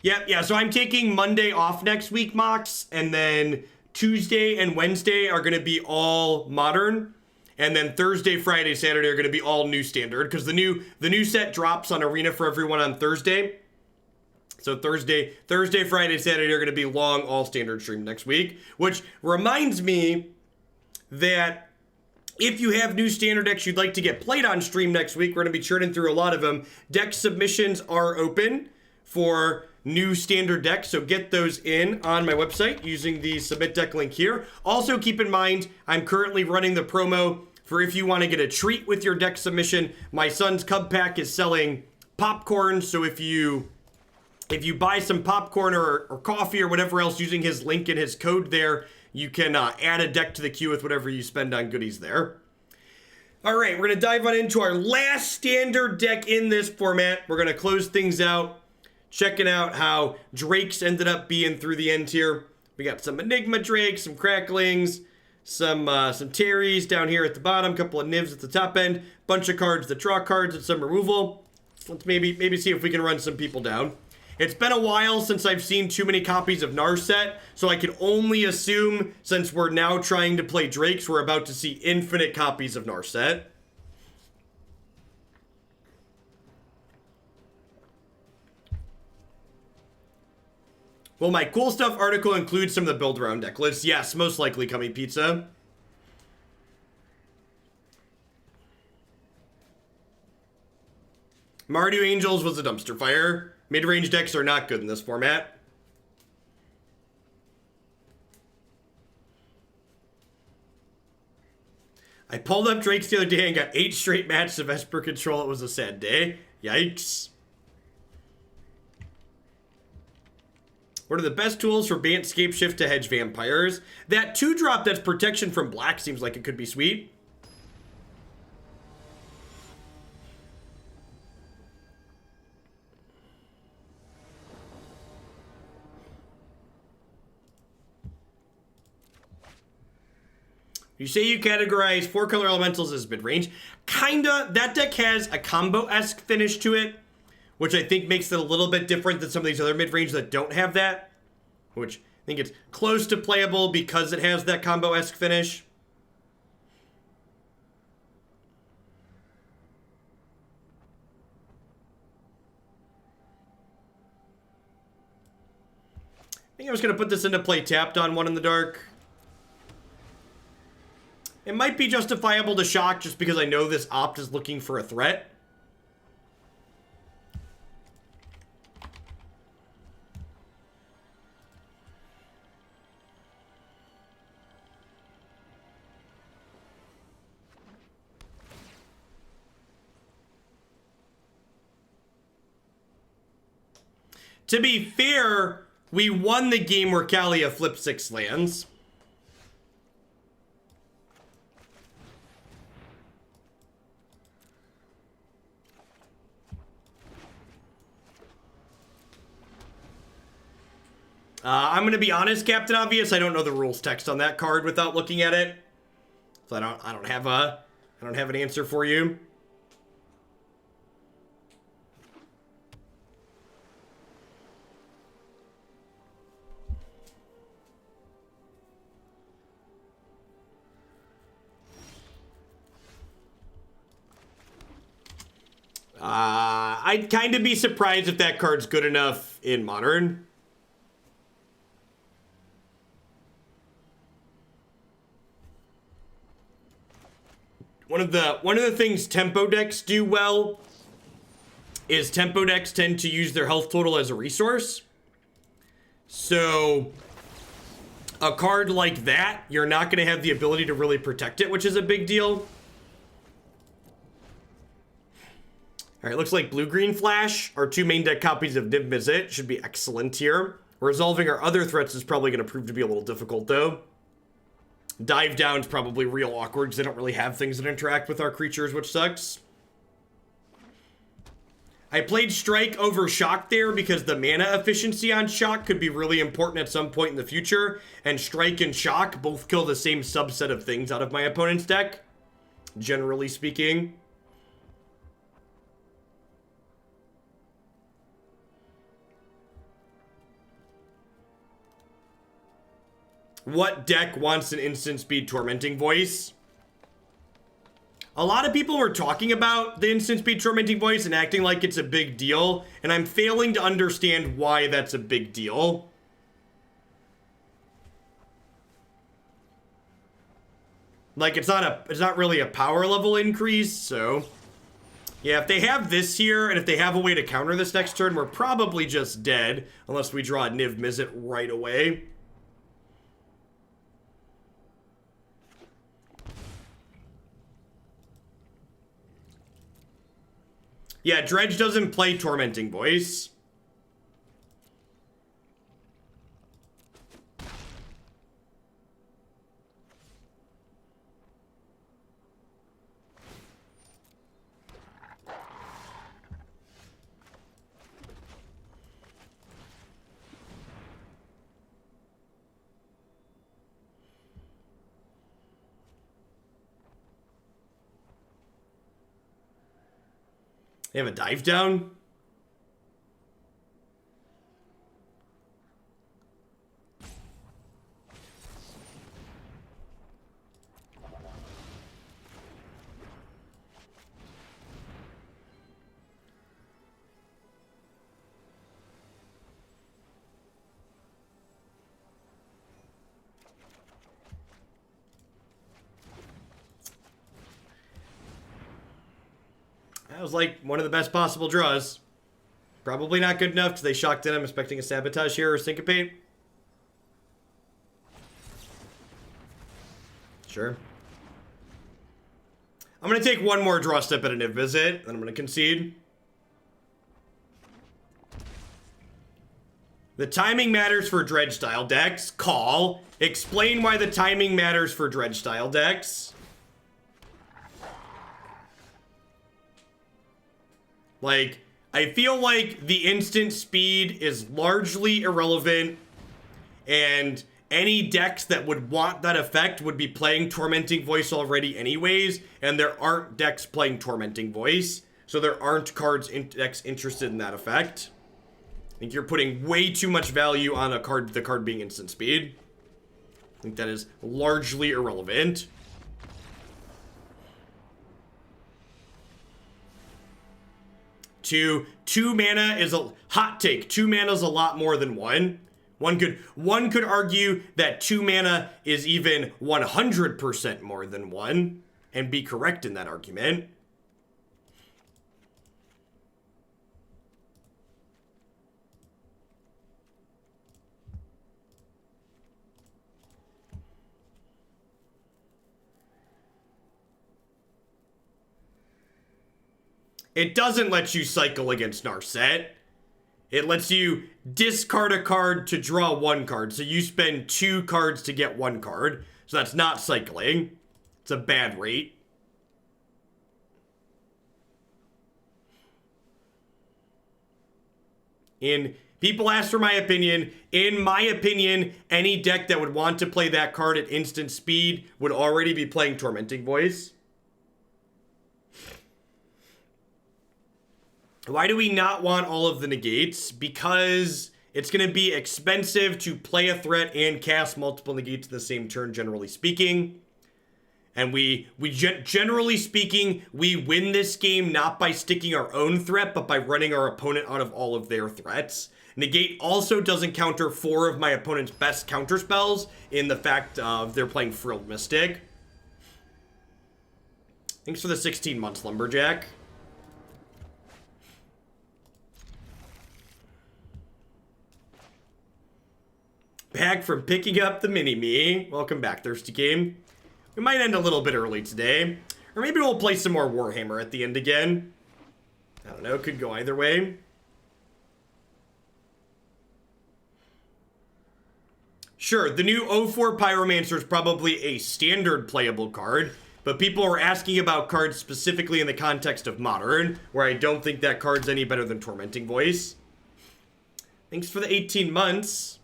Yeah, so I'm taking Monday off next week, Mox, and then Tuesday and Wednesday are going to be all modern, and then Thursday, Friday, Saturday are going to be all new standard, because the new set drops on Arena for Everyone on Thursday. So Thursday, Friday, Saturday are going to be long all standard stream next week, which reminds me that if you have new standard decks you'd like to get played on stream next week, we're going to be churning through a lot of them. Deck submissions are open for new standard decks, so get those in on my website using the submit deck link here. Also keep in mind, I'm currently running the promo for if you want to get a treat with your deck submission. My son's Cub Pack is selling popcorn, so if you buy some popcorn or coffee or whatever else using his link and his code there, you can add a deck to the queue with whatever you spend on goodies there. All right, we're going to dive on into our last standard deck in this format. We're going to close things out, checking out how Drakes ended up being through the end here. We got some Enigma Drake, some Cracklings, some Terries down here at the bottom, a couple of Nivs at the top end, bunch of cards that draw cards and some removal. Let's maybe see if we can run some people down. It's been a while since I've seen too many copies of Narset, so I can only assume, since we're now trying to play Drakes, we're about to see infinite copies of Narset. Will my cool stuff article include some of the build around deck lists? Yes, most likely coming, Pizza. Mardu Angels was a dumpster fire. Mid-range decks are not good in this format. I pulled up Drakes the other day and got 8 straight matches of Esper control. It was a sad day. Yikes. What are the best tools for Bant Scape Shift to hedge vampires? That 2-drop that's protection from black seems like it could be sweet. You say you categorize 4-color elementals as mid-range. Kinda. That deck has a combo-esque finish to it, which I think makes it a little bit different than some of these other mid-range that don't have that. Which I think it's close to playable because it has that combo-esque finish. I think I was going to put this into play tapped on One in the Dark. It might be justifiable to shock just because I know this opt is looking for a threat. To be fair, we won the game where Kalia flipped 6 lands. I'm going to be honest, Captain Obvious. I don't know the rules text on that card without looking at it, so I don't have an answer for you. I'd kind of be surprised if that card's good enough in Modern. One of the things tempo decks do well is tempo decks tend to use their health total as a resource. So a card like that, you're not going to have the ability to really protect it, which is a big deal. All right, looks like Blue-Green Flash, our 2 main deck copies of Niv-Mizzet, should be excellent here. Resolving our other threats is probably going to prove to be a little difficult, though. Dive Down is probably real awkward because they don't really have things that interact with our creatures, which sucks. I played Strike over Shock there because the mana efficiency on Shock could be really important at some point in the future, and Strike and Shock both kill the same subset of things out of my opponent's deck, generally speaking. what deck wants an instant speed Tormenting Voice. A lot of people were talking about the instant speed Tormenting Voice and acting like it's a big deal, and I'm failing to understand why that's a big deal. Like, it's not really a power level increase, so yeah, if they have this here, and if they have a way to counter this next turn, we're probably just dead, unless we draw a Niv-Mizzet right away. Yeah, Dredge doesn't play Tormenting Voice. They have a dive down? That was like one of the best possible draws. Probably not good enough because they shocked in. I'm expecting a Sabotage here or Syncopate. Sure. I'm going to take one more draw step at a Niv-Mizzet, then I'm going to concede. The timing matters for Dredge-style decks. Call. Explain why the timing matters for Dredge-style decks. Like, I feel like the instant speed is largely irrelevant, and any decks that would want that effect would be playing Tormenting Voice already anyways, and there aren't decks playing Tormenting Voice, so there aren't decks interested in that effect. I think you're putting way too much value on the card being instant speed. I think that is largely irrelevant. Two mana is a hot take. 2 mana is a lot more than 1. One could argue that 2 mana is even 100% more than 1 and be correct in that argument. It doesn't let you cycle against Narset. It lets you discard a card to draw 1 card. So you spend 2 cards to get 1 card. So that's not cycling. It's a bad rate. People ask for my opinion. In my opinion, any deck that would want to play that card at instant speed would already be playing Tormenting Voice. Why do we not want all of the negates? Because it's going to be expensive to play a threat and cast multiple negates in the same turn, generally speaking. And generally speaking, we win this game not by sticking our own threat, but by running our opponent out of all of their threats. Negate also doesn't counter 4 of my opponent's best counter spells in the fact of they're playing Frilled Mystic. Thanks for the 16 months, Lumberjack. Back from picking up the mini-me. Welcome back, Thirsty Game. We might end a little bit early today. Or maybe we'll play some more Warhammer at the end again. I don't know, could go either way. Sure, the new 04 Pyromancer is probably a standard playable card, but people are asking about cards specifically in the context of Modern, where I don't think that card's any better than Tormenting Voice. Thanks for the 18 months.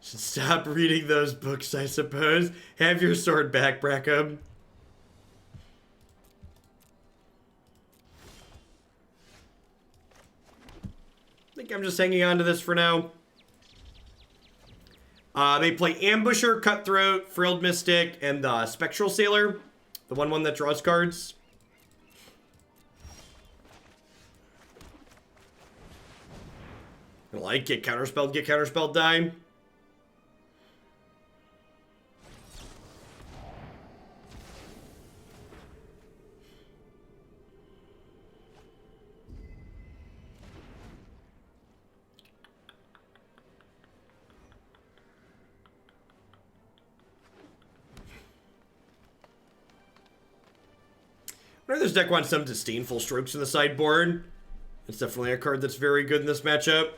Should stop reading those books, I suppose. Have your sword back, Brackham. I think I'm just hanging on to this for now. They play Ambusher, Cutthroat, Frilled Mystic, and Spectral Sailor. The one that draws cards. Like, get counterspelled, die. I wonder if this deck wants some Disdainful Strokes in the sideboard. It's definitely a card that's very good in this matchup.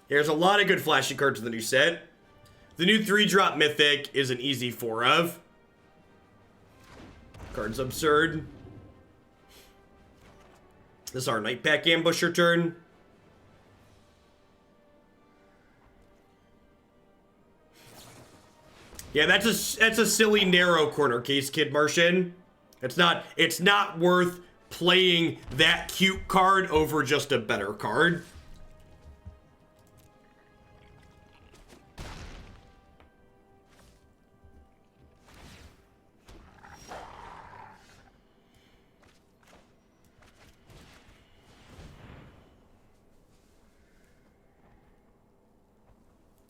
There's a lot of good flashy cards in the new set. The new 3-drop Mythic is an easy 4 of. Card's absurd. This is our Nightpack Ambusher turn. Yeah, that's a silly narrow corner case, Kid Martian. It's not worth playing that cute card over just a better card.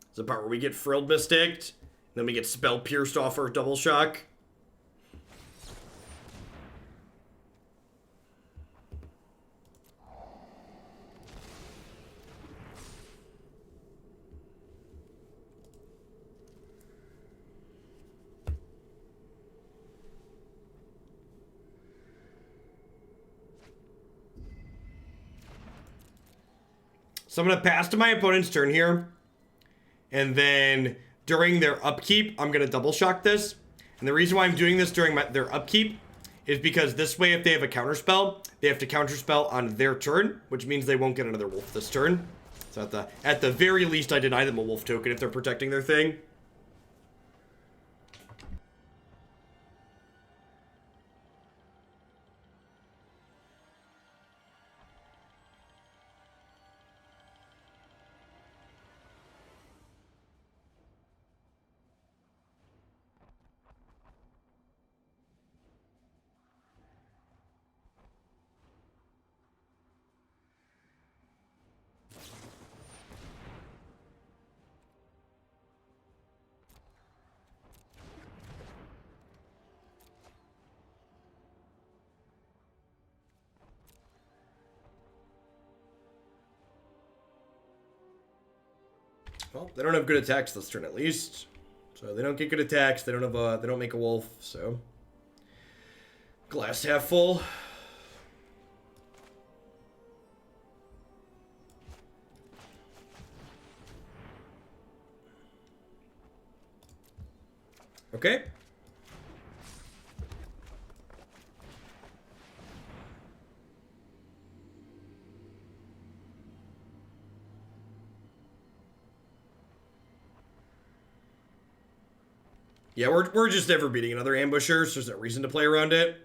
It's the part where we get Frilled Mystic. Then we get Spell Pierced off our Double Shock. So I'm going to pass to my opponent's turn here. And then during their upkeep, I'm going to double shock this. And the reason why I'm doing this during their upkeep is because this way, if they have a counterspell, they have to counterspell on their turn, which means they won't get another wolf this turn. So at the very least, I deny them a wolf token if they're protecting their thing. Well, they don't have good attacks this turn at least. So they don't get good attacks. They don't make a wolf, so glass half full. Okay. Yeah, we're just never beating another ambusher, so there's no reason to play around it.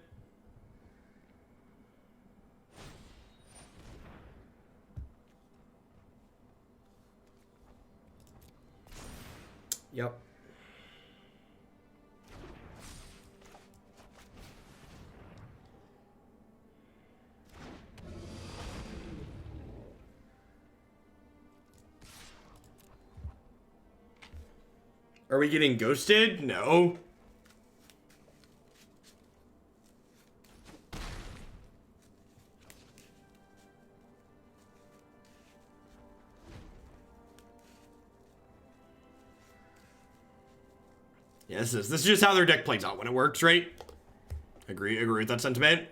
Yep. Are we getting ghosted? No. Yeah, this is just how their deck plays out when it works, right? Agree with that sentiment.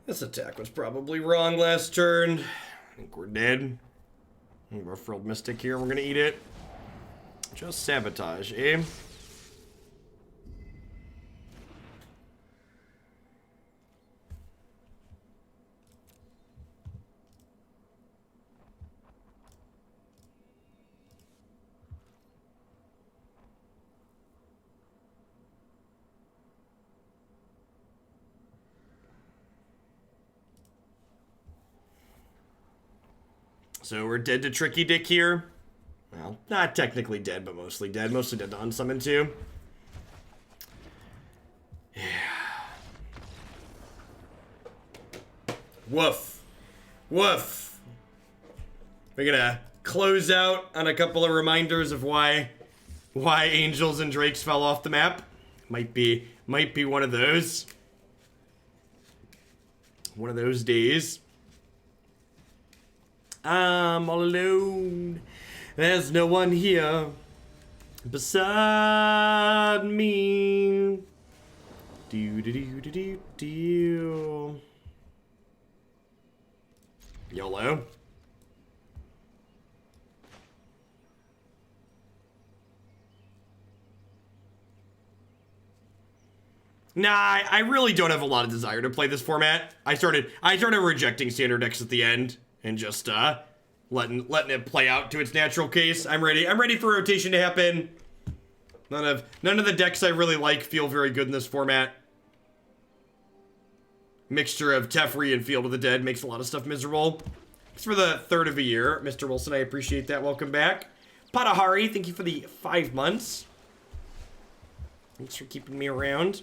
This attack was probably wrong last turn. I think we're dead. We're a Frilled Mystic here. We're gonna eat it. Just sabotage, eh? So we're dead to Tricky Dick here. Well, not technically dead, but mostly dead. Mostly dead to Unsummon too. Yeah. Woof. Woof. We're gonna close out on a couple of reminders of why Angels and Drakes fell off the map. Might be one of those. One of those days. I'm all alone. There's no one here beside me. Do do do do do do. YOLO. Nah, I really don't have a lot of desire to play this format. I started rejecting standard decks at the end and just letting it play out to its natural case. I'm ready for rotation to happen. None of the decks I really like feel very good in this format. Mixture of Teferi and Field of the Dead makes a lot of stuff miserable. Thanks for the third of a year, Mr. Wilson. I appreciate that. Welcome back. Patahari, thank you for the 5 months. Thanks for keeping me around.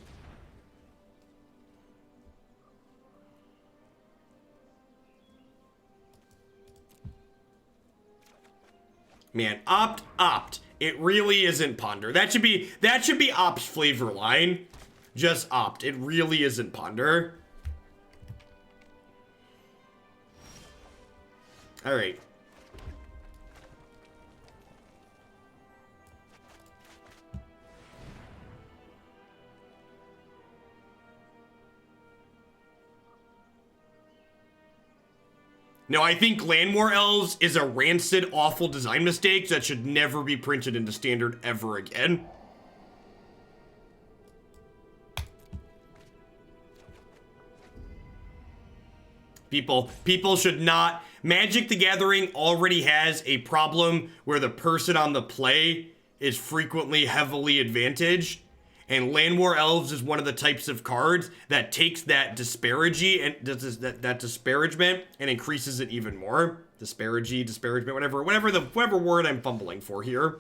Man, opt. It really isn't Ponder. That should be Opt's flavor line. Just opt. It really isn't Ponder. All right. No, I think Land War Elves is a rancid, awful design mistake that should never be printed into Standard ever again. People should not... Magic the Gathering already has a problem where the person on the play is frequently heavily advantaged. And Land War Elves is one of the types of cards that takes that disparity and that disparagement and increases it even more. Disparagement, whatever word I'm fumbling for here.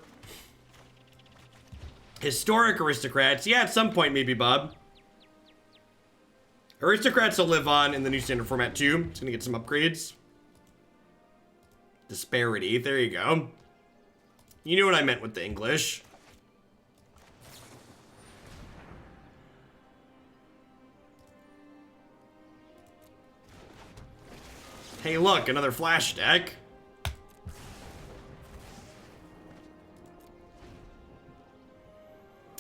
Historic Aristocrats, yeah, at some point maybe, Bob. Aristocrats will live on in the new standard format too. It's gonna get some upgrades. Disparity, there you go. You knew what I meant with the English. Hey, look, another flash deck.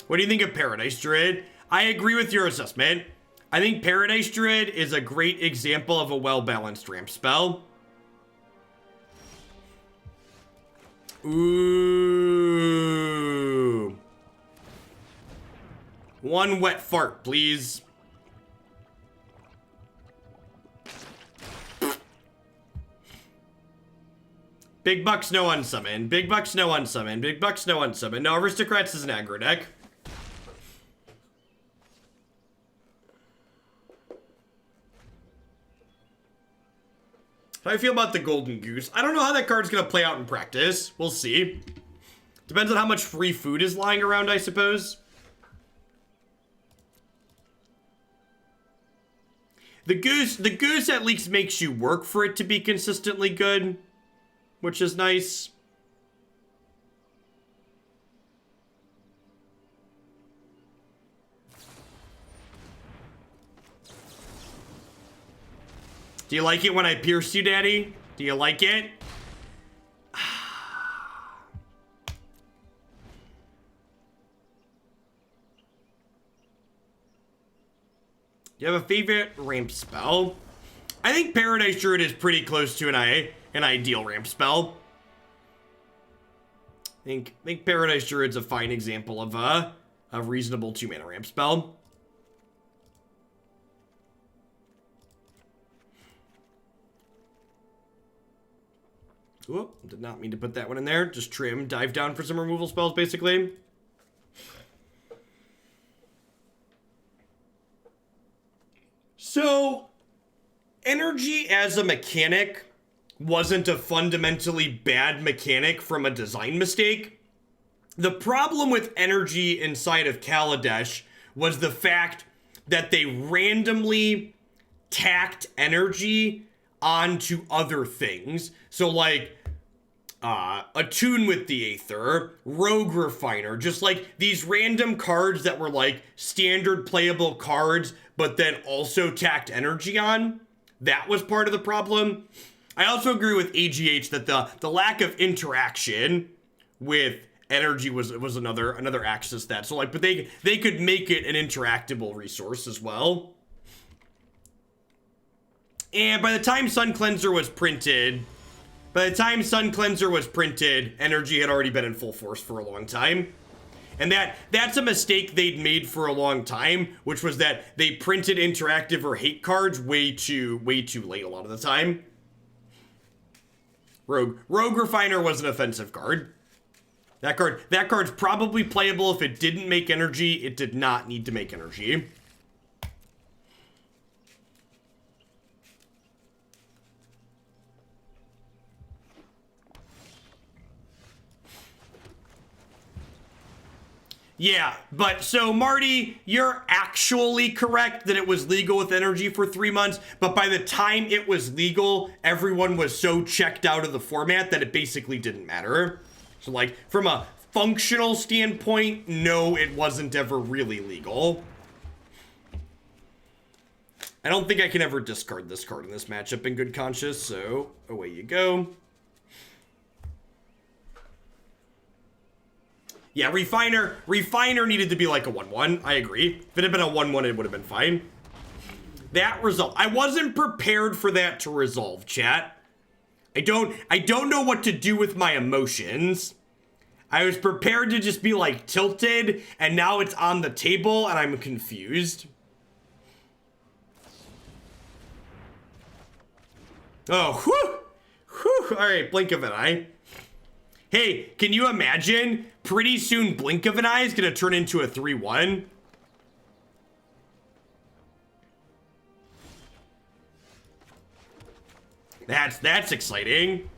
What do you think of Paradise Druid? I agree with your assessment. I think Paradise Druid is a great example of a well-balanced ramp spell. Ooh. One wet fart, please. Big Bucks, no unsummon. Big Bucks, no unsummon. Big Bucks, no unsummon. No, Aristocrats is an aggro deck. How do I feel about the Golden Goose? I don't know how that card's gonna play out in practice. We'll see. Depends on how much free food is lying around, I suppose. The goose at least makes you work for it to be consistently good, which is nice. Do you like it when I pierce you, Daddy? Do you like it? Do you have a favorite ramp spell? I think Paradise Druid is pretty close to an ideal ramp spell. I think Paradise Druid's a fine example of a reasonable 2-mana ramp spell. Whoop, did not mean to put that one in there. Just trim, dive down for some removal spells, basically. So, energy as a mechanic wasn't a fundamentally bad mechanic from a design mistake. The problem with energy inside of Kaladesh was the fact that they randomly tacked energy onto other things. So like, Attune with the Aether, Rogue Refiner, just like these random cards that were like standard playable cards, but then also tacked energy on. That was part of the problem. I also agree with AGH that the lack of interaction with energy was another axis that. So like, but they could make it an interactable resource as well. And by the time Sun Cleanser was printed, energy had already been in full force for a long time. And that's a mistake they'd made for a long time, which was that they printed interactive or hate cards way too late a lot of the time. Rogue Refiner was an offensive card. That card's probably playable if it didn't make energy. It did not need to make energy. Yeah, but so Marty, you're actually correct that it was legal with energy for 3 months, but by the time it was legal, everyone was so checked out of the format that it basically didn't matter. So like, from a functional standpoint, no, it wasn't ever really legal. I don't think I can ever discard this card in this matchup in good conscience, so away you go. Yeah, Refiner needed to be like a 1-1. I agree. If it had been a 1-1, it would have been fine. That result. I wasn't prepared for that to resolve, chat. I don't know what to do with my emotions. I was prepared to just be like tilted, and now it's on the table, and I'm confused. Oh, whew. All right, blink of an eye. Hey, can you imagine? Pretty soon, blink of an eye is gonna turn into a 3-1. That's exciting.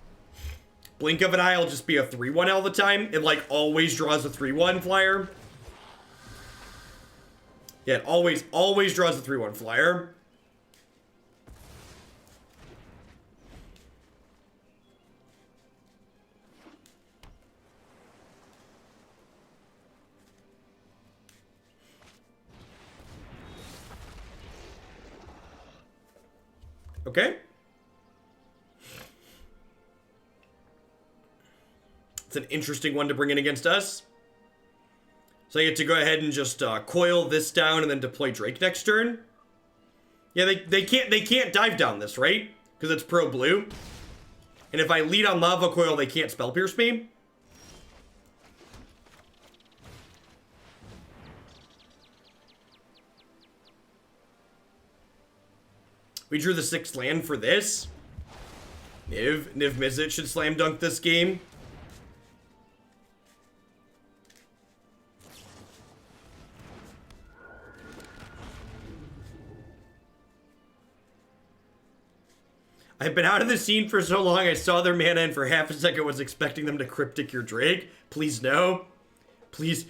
Blink of an eye will just be a 3-1 all the time. It like always draws a 3-1 flyer. Yeah, it always draws a 3-1 flyer. Okay. It's an interesting one to bring in against us. So I get to go ahead and just coil this down and then deploy Drake next turn. Yeah, they can't dive down this, right? Because it's pro blue. And if I lead on Lava Coil, they can't spell pierce me. We drew the 6th land for this. Niv-Mizzet should slam dunk this game. I've been out of the scene for so long, I saw their mana and for half a second was expecting them to cryptic your Drake. Please no. Please,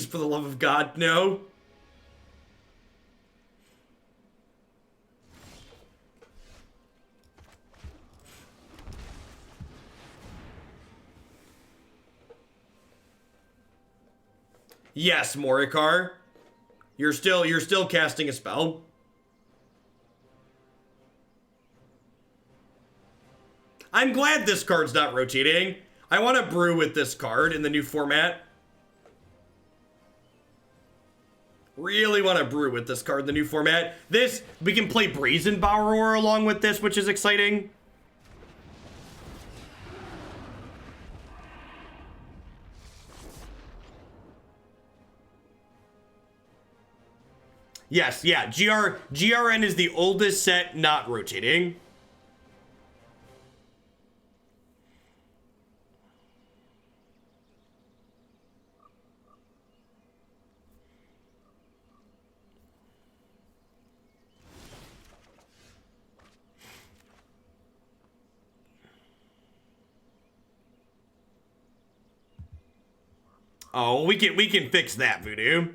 for the love of God, no. Yes, Morikar. You're still casting a spell. I'm glad this card's not rotating. I want to brew with this card in the new format. Really want to brew with this card in the new format. This, we can play Brazen Borrower along with this, which is exciting. Yes, yeah, GRN is the oldest set not rotating. Oh, we can fix that, Voodoo.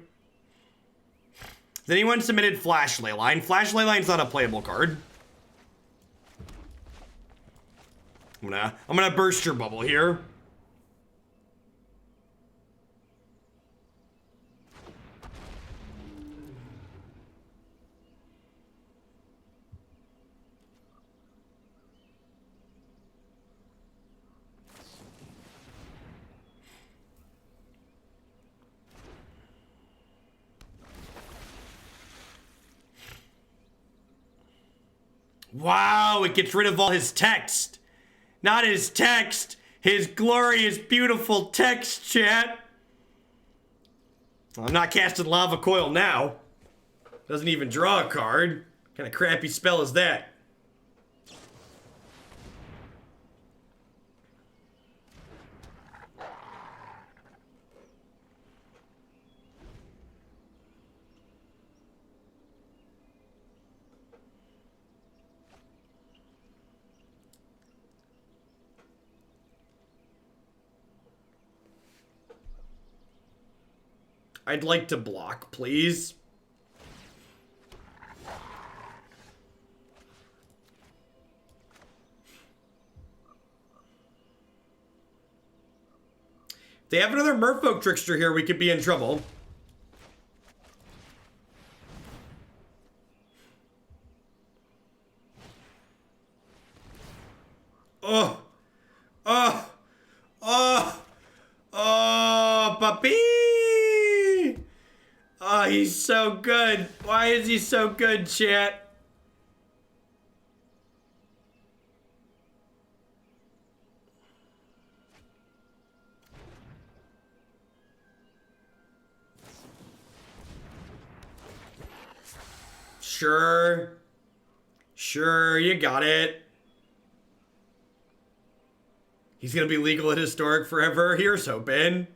Has anyone submitted Flash Leyline? Flash Leyline's not a playable card. I'm gonna burst your bubble here. Wow, it gets rid of all his text. Not his text, his glorious, beautiful text, chat. Well, I'm not casting Lava Coil now. Doesn't even draw a card. What kind of crappy spell is that? I'd like to block, please. If they have another Merfolk Trickster here, we could be in trouble. Oh, puppy! Oh, he's so good. Why is he so good, chat? Sure. Sure, you got it. He's gonna be legal at Historic forever. Here's hoping.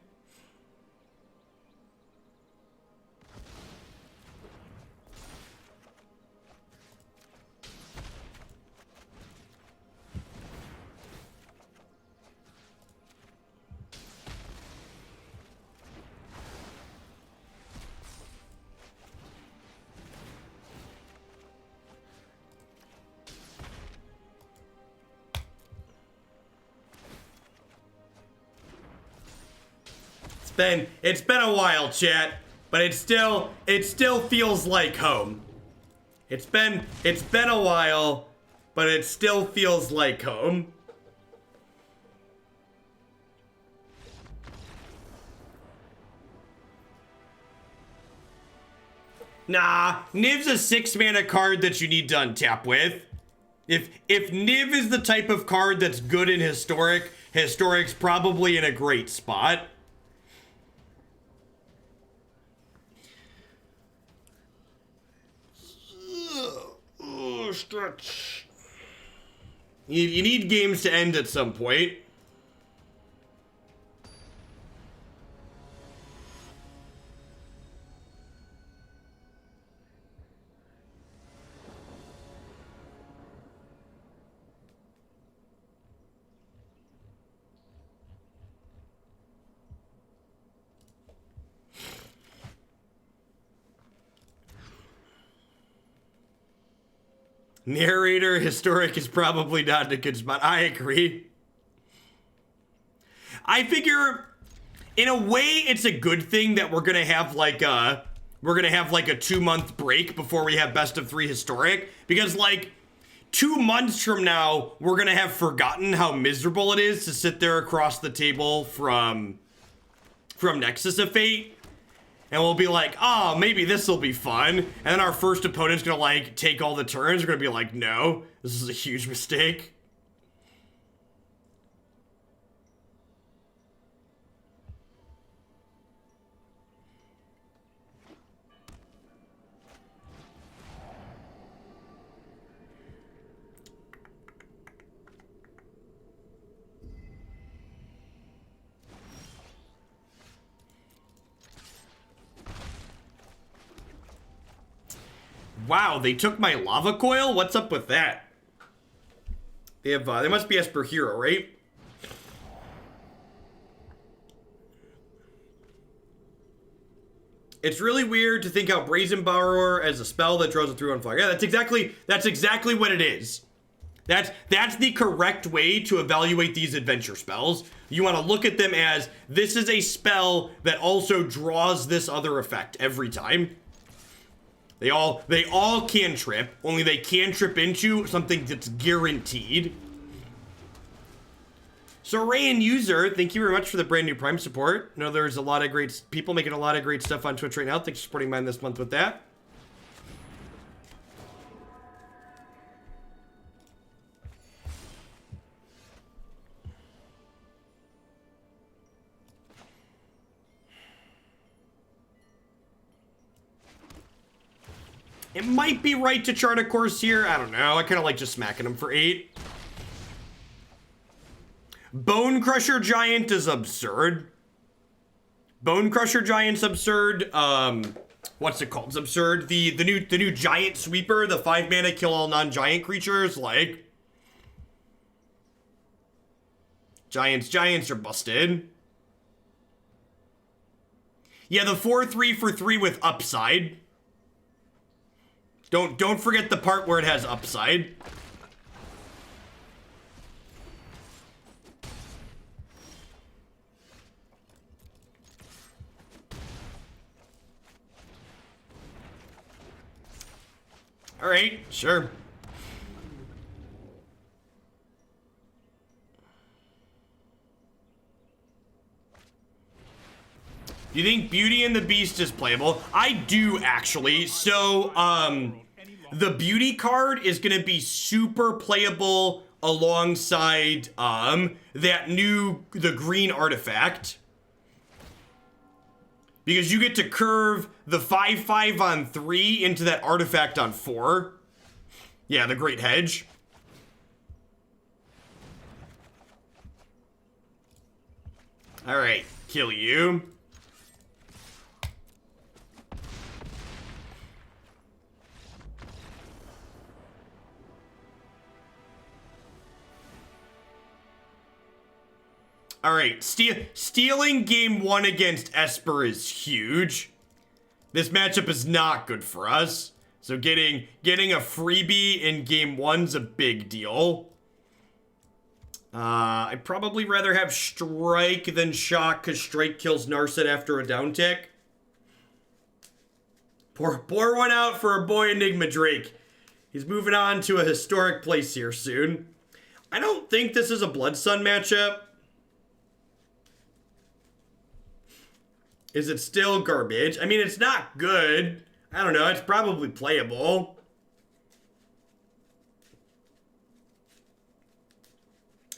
It's been a while, chat, but it still feels like home. It's been a while, but it still feels like home. Nah, Niv's a 6-mana card that you need to untap with. If Niv is the type of card that's good in Historic, Historic's probably in a great spot. Stretch. You need games to end at some point. Narrator, Historic is probably not in a good spot. I agree. I figure, in a way, it's a good thing that we're gonna have like a 2-month break before we have best of 3 Historic, because like 2 months from now we're gonna have forgotten how miserable it is to sit there across the table from Nexus of Fate. and we'll be like, oh, maybe this will be fun. And then our first opponent's gonna like take all the turns. We're gonna be like, no, this is a huge mistake. Wow, they took my Lava Coil? What's up with that? They have, they must be Esper Hero, right? It's really weird to think out Brazen Borrower as a spell that draws a 3/1 fire. Yeah, that's exactly what it is. That's the correct way to evaluate these adventure spells. You want to look at them as, this is a spell that also draws this other effect every time. They all cantrip, only they cantrip into something that's guaranteed. So Rayan User, thank you very much for the brand new Prime support. I know there's a lot of great people making a lot of great stuff on Twitch right now. Thanks for supporting mine this month with that. It might be right to chart a course here. I don't know. I kind of like just smacking him for 8. Bone Crusher Giant is absurd. Bone Crusher Giant's absurd. What's it called? It's absurd. The new Giant Sweeper, the 5-mana kill all non-giant creatures. Like, Giants are busted. Yeah, the 4/3 for 3 with upside. Don't forget the part where it has upside. All right, sure. Do you think Beauty and the Beast is playable? I do, actually. So, the Beauty card is going to be super playable alongside, the green artifact. Because you get to curve the 5/5 on 3 into that artifact on 4. Yeah, the Great Hedge. Alright, kill you. All right, stealing game 1 against Esper is huge. This matchup is not good for us. So getting a freebie in game 1's a big deal. I'd probably rather have Strike than Shock, because Strike kills Narset after a down tick. Pour one out for our boy Enigma Drake. He's moving on to a historic place here soon. I don't think this is a Blood Sun matchup. Is it still garbage? I mean, it's not good. I don't know. It's probably playable.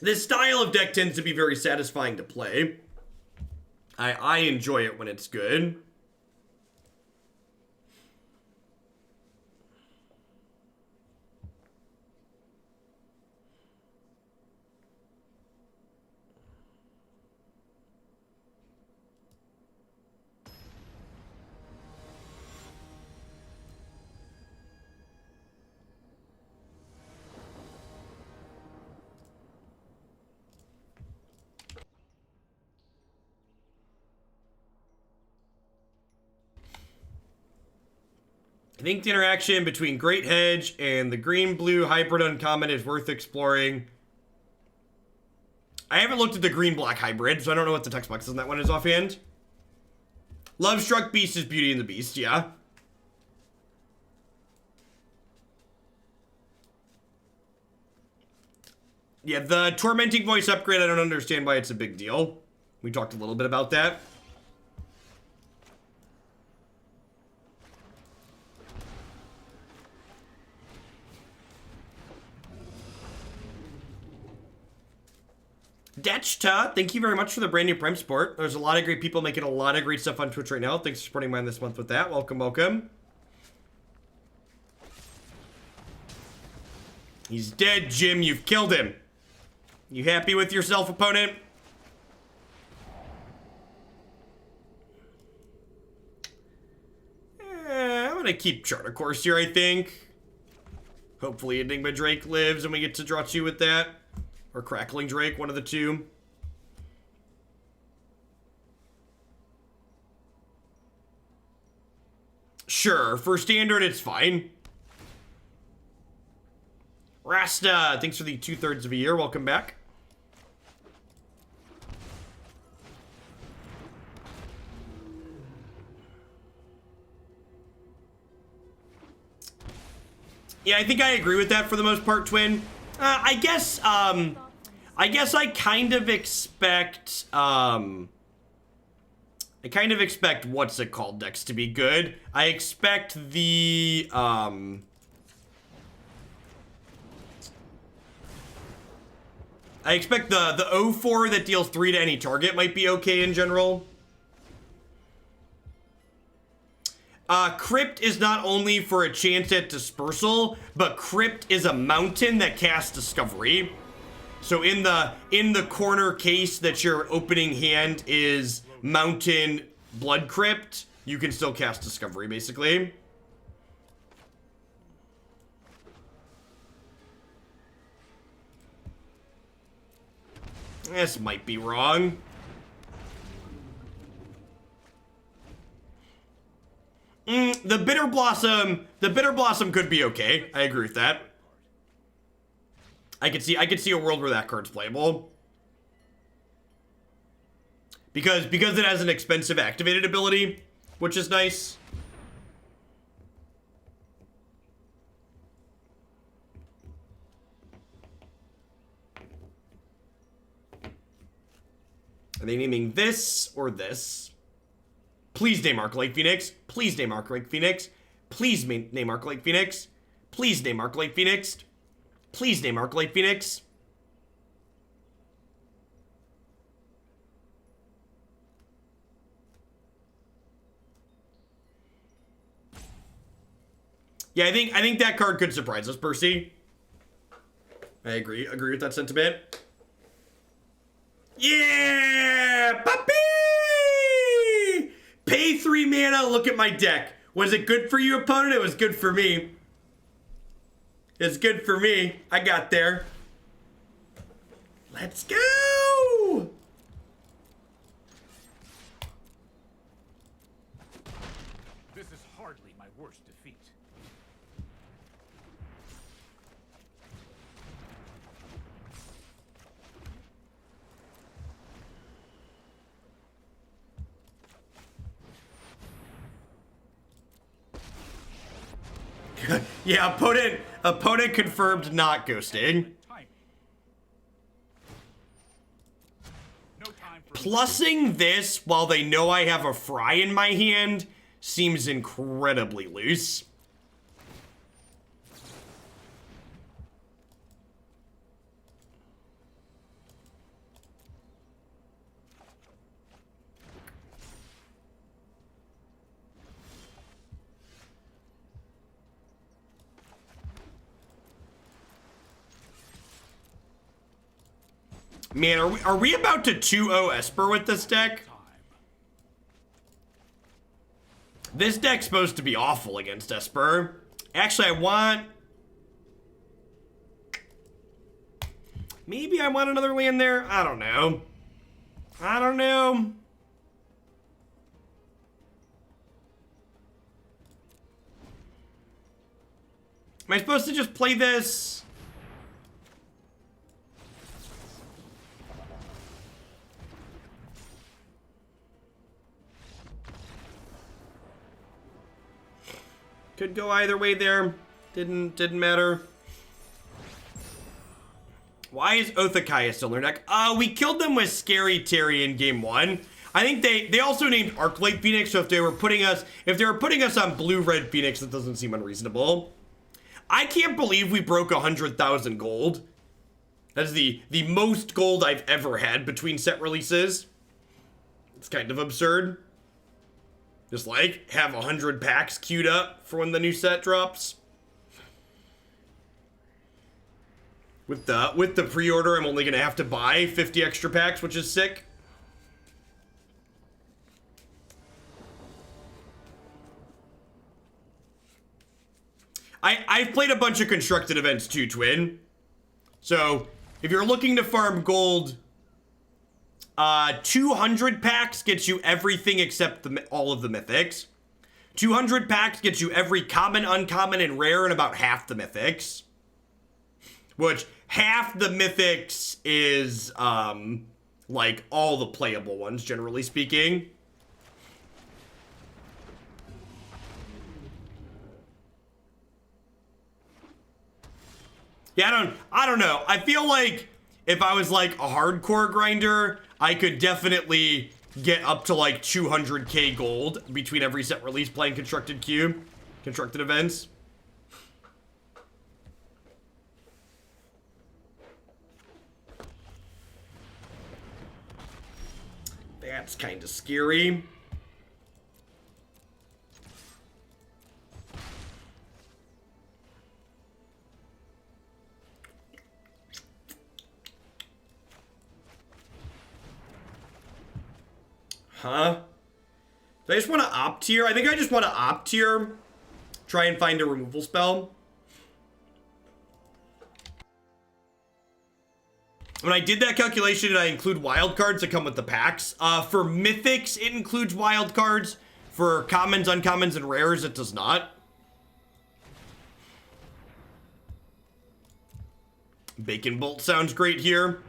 This style of deck tends to be very satisfying to play. I enjoy it when it's good. I think the interaction between Great Hedge and the green-blue hybrid uncommon is worth exploring. I haven't looked at the green-black hybrid, so I don't know what the text box on that one is offhand. Love-Struck Beast is Beauty and the Beast, yeah. Yeah, the Tormenting Voice upgrade, I don't understand why it's a big deal. We talked a little bit about that. Detchta, thank you very much for the brand new Prime support. There's a lot of great people making a lot of great stuff on Twitch right now. Thanks for supporting mine this month with that. Welcome, welcome. He's dead, Jim. You've killed him. You happy with yourself, opponent? I'm gonna keep Charter Course here, I think. Hopefully Enigma Drake lives and we get to draw 2 with that. Or Crackling Drake, one of the two. Sure, for standard, it's fine. Rasta, thanks for the 2/3 of a year. Welcome back. Yeah, I think I agree with that for the most part, Twin. I guess I kind of expect, what's it called decks to be good. I expect the, I expect the 0-4 that deals 3 to any target might be okay in general. Crypt is not only for a chance at Dispersal, but Crypt is a mountain that casts Discovery. So in the corner case that your opening hand is Mountain Blood Crypt, you can still cast Discovery, basically. This might be wrong. The Bitter Blossom could be okay. I agree with that. I could see a world where that card's playable. Because it has an expensive activated ability, which is nice. Are they naming this or this? Please name Arclight Phoenix. Please name Arclight Phoenix. Please name Arclight Phoenix. Please name Arclight Phoenix. Please name Arclight Phoenix. Yeah, I think that card could surprise us, Percy. I agree with that sentiment. Yeah, puppy! Pay 3 mana, look at my deck. Was it good for you, opponent? It was good for me. It's good for me. I got there. Let's go! This is hardly my worst defeat. Yeah, opponent confirmed not ghosting. Plussing this while they know I have a Fry in my hand seems incredibly loose. Man, are we about to 2-0 Esper with this deck? This deck's supposed to be awful against Esper. Actually, maybe I want another land there? I don't know. Am I supposed to just play this? Could go either way there. Didn't matter. Why is Othakaya still in their deck? We killed them with Scary Terry in game 1. I think they also named Arclight Phoenix, so if they were putting us on blue-red Phoenix, that doesn't seem unreasonable. I can't believe we broke 100,000 gold. That's the most gold I've ever had between set releases. It's kind of absurd. Just like have 100 packs queued up for when the new set drops. With the pre-order, I'm only gonna have to buy 50 extra packs, which is sick. I've played a bunch of constructed events too, Twin. So if you're looking to farm gold, 200 packs gets you everything except all of the mythics. 200 packs gets you every common, uncommon, and rare, and about half the mythics. Which half the mythics is like all the playable ones, generally speaking. Yeah, I don't know. I feel like if I was like a hardcore grinder, I could definitely get up to like 200k gold between every set release playing constructed events. That's kind of scary. Huh? Do I just want to opt tier? I think I just want to opt tier. Try and find a removal spell. When I did that calculation, did I include wildcards that come with the packs? For mythics, it includes wildcards. For commons, uncommons, and rares, it does not. Bacon Bolt sounds great here.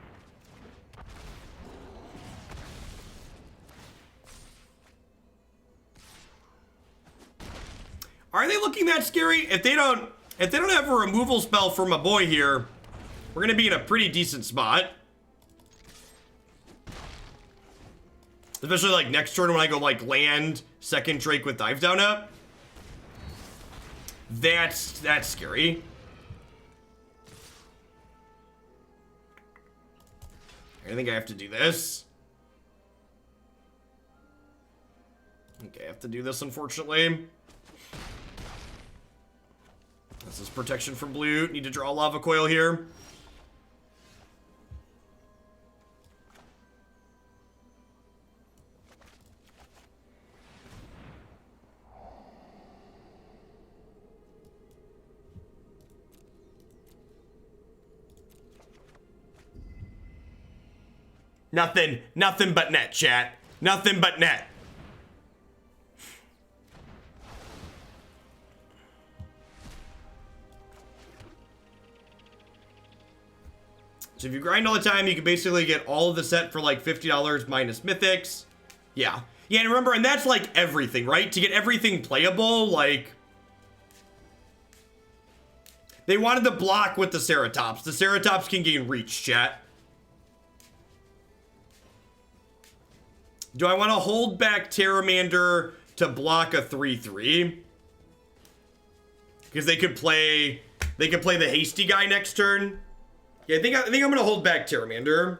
Are they looking that scary? If they don't have a removal spell for my boy here, we're gonna be in a pretty decent spot. Especially like next turn when I go like land second Drake with dive down up. That's scary. I think I have to do this. Okay, I have to do this, unfortunately. This is protection from blue. Need to draw a Lava Coil here. Nothing but net, chat. Nothing but net. So if you grind all the time, you can basically get all of the set for like $50 minus mythics. Yeah. Yeah, and remember, and that's like everything, right? To get everything playable, like... They wanted to block with the Ceratops. The Ceratops can gain reach, chat. Do I want to hold back Pteramander to block a 3/3? Because they could play the hasty guy next turn. Yeah, I think I'm gonna hold back Pteramander.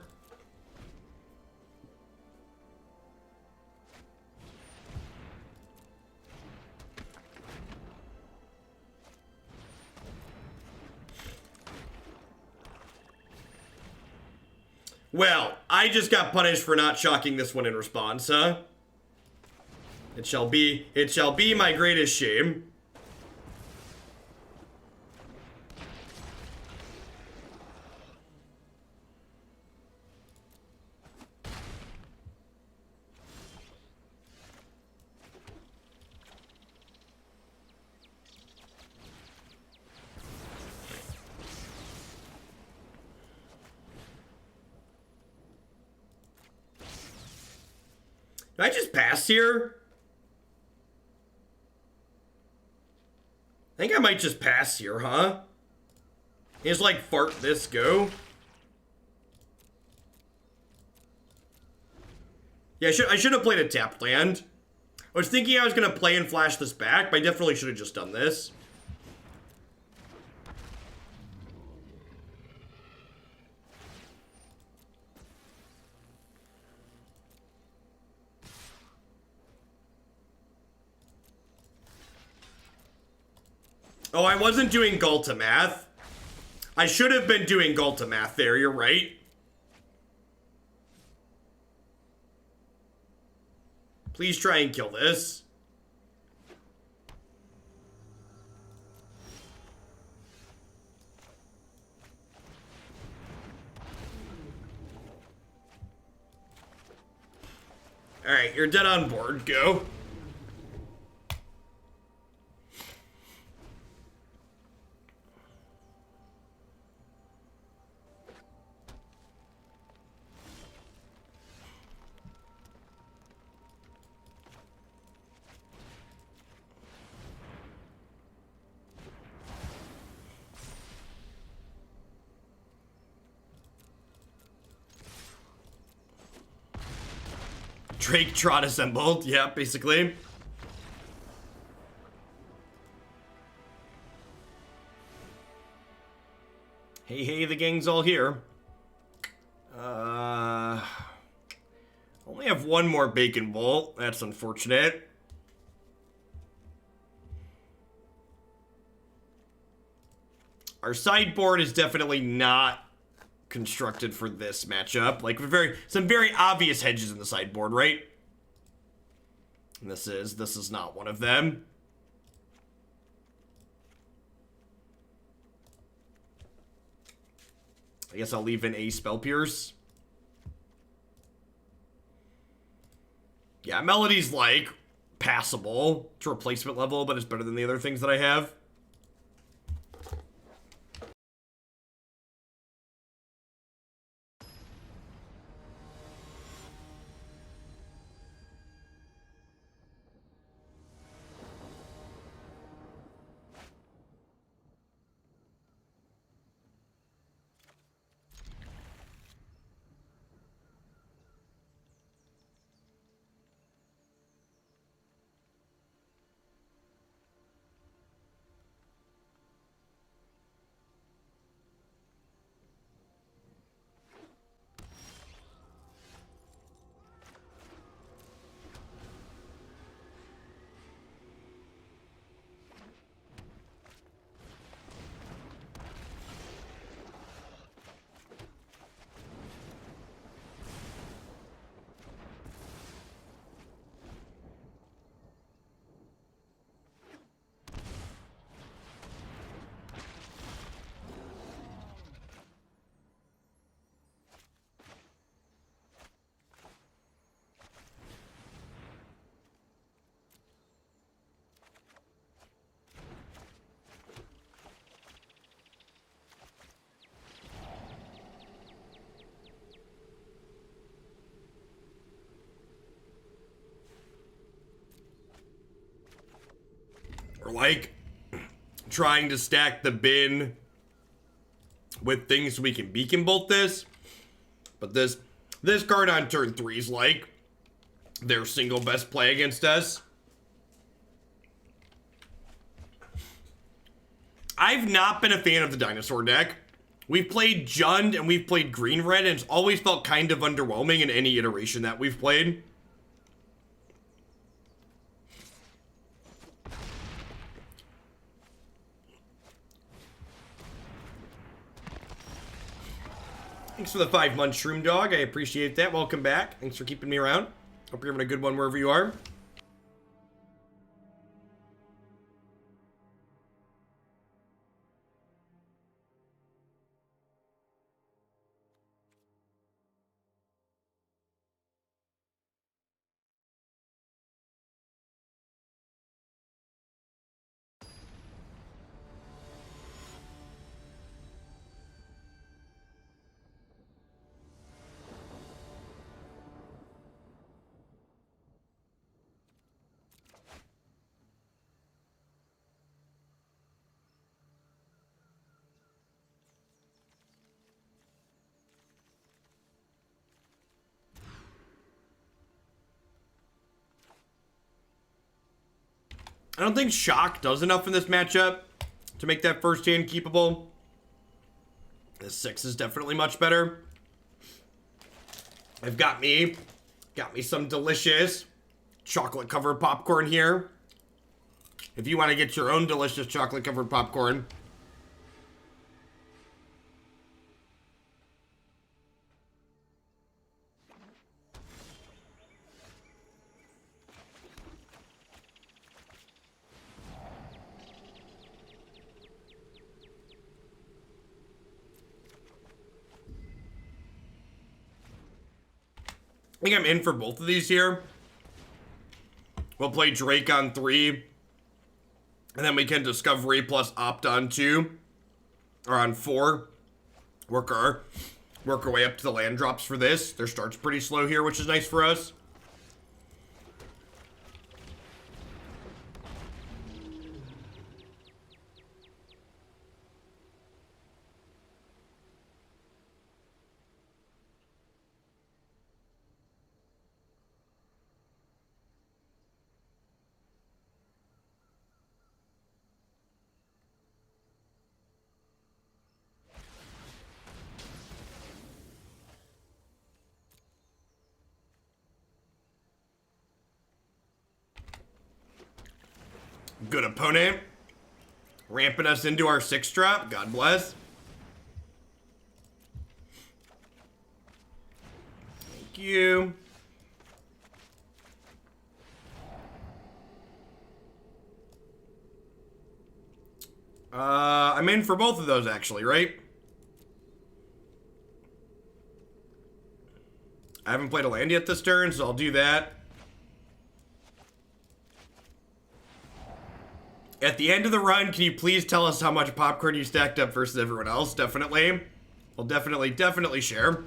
Well, I just got punished for not shocking this one in response, huh? It shall be my greatest shame. Did I just pass here? I think I might just pass here, huh? Just like fart this go. Yeah, I should have played a tapped land. I was thinking I was gonna play and flash this back, but I definitely should have just done this. Oh, I wasn't doing Gulta math. I should have been doing Gulta math there, you're right. Please try and kill this. Alright, you're dead on board. Go. Drake trot assembled. Yeah, basically. Hey, hey, the gang's all here. Only have one more bacon bolt. That's unfortunate. Our sideboard is definitely not constructed for this matchup. Like, some very obvious hedges in the sideboard, right? And this is not one of them. I guess I'll leave in a Spell Pierce. Yeah, Melody's like passable to replacement level, but it's better than the other things that I have. Or like trying to stack the bin with things so we can beacon bolt this. But this card on turn 3 is like their single best play against us. I've not been a fan of the dinosaur deck. We've played Jund and we've played green-red, and it's always felt kind of underwhelming in any iteration that we've played. Thanks for the 5-month Shroom Dog. I appreciate that. Welcome back. Thanks for keeping me around. Hope you're having a good one wherever you are. I don't think Shock does enough in this matchup to make that first hand keepable. The 6 is definitely much better. I've got me some delicious chocolate covered popcorn here. if you want to get your own delicious chocolate-covered popcorn. I think I'm in for both of these here. We'll play Drake on 3. And then we can Discovery plus Opt on 2. Or on 4. Work our way up to the land drops for this. Their start's pretty slow here, which is nice for us. Good opponent. Ramping us into our 6-drop. God bless. Thank you. I'm in for both of those, actually, right? I haven't played a land yet this turn, so I'll do that. At the end of the run, can you please tell us how much popcorn you stacked up versus everyone else? Definitely. I'll definitely share.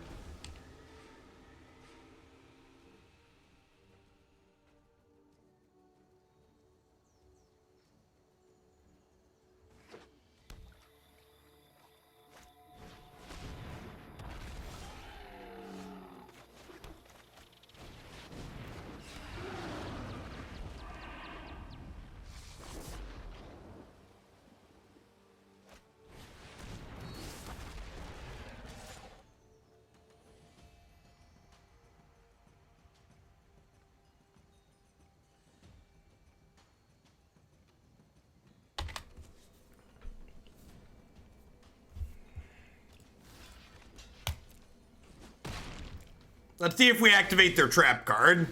Let's see if we activate their trap card.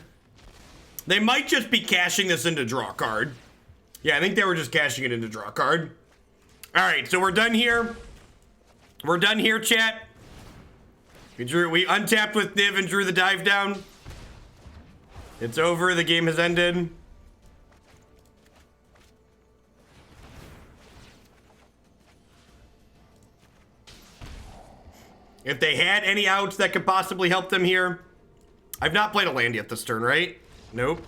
They might just be cashing this into draw card. Yeah, I think they were just cashing it into draw card. All right, so we're done here. We're done here, chat. We untapped with Niv and drew the dive down. It's over. The game has ended. If they had any outs that could possibly help them here. I've not played a land yet this turn, right? Nope.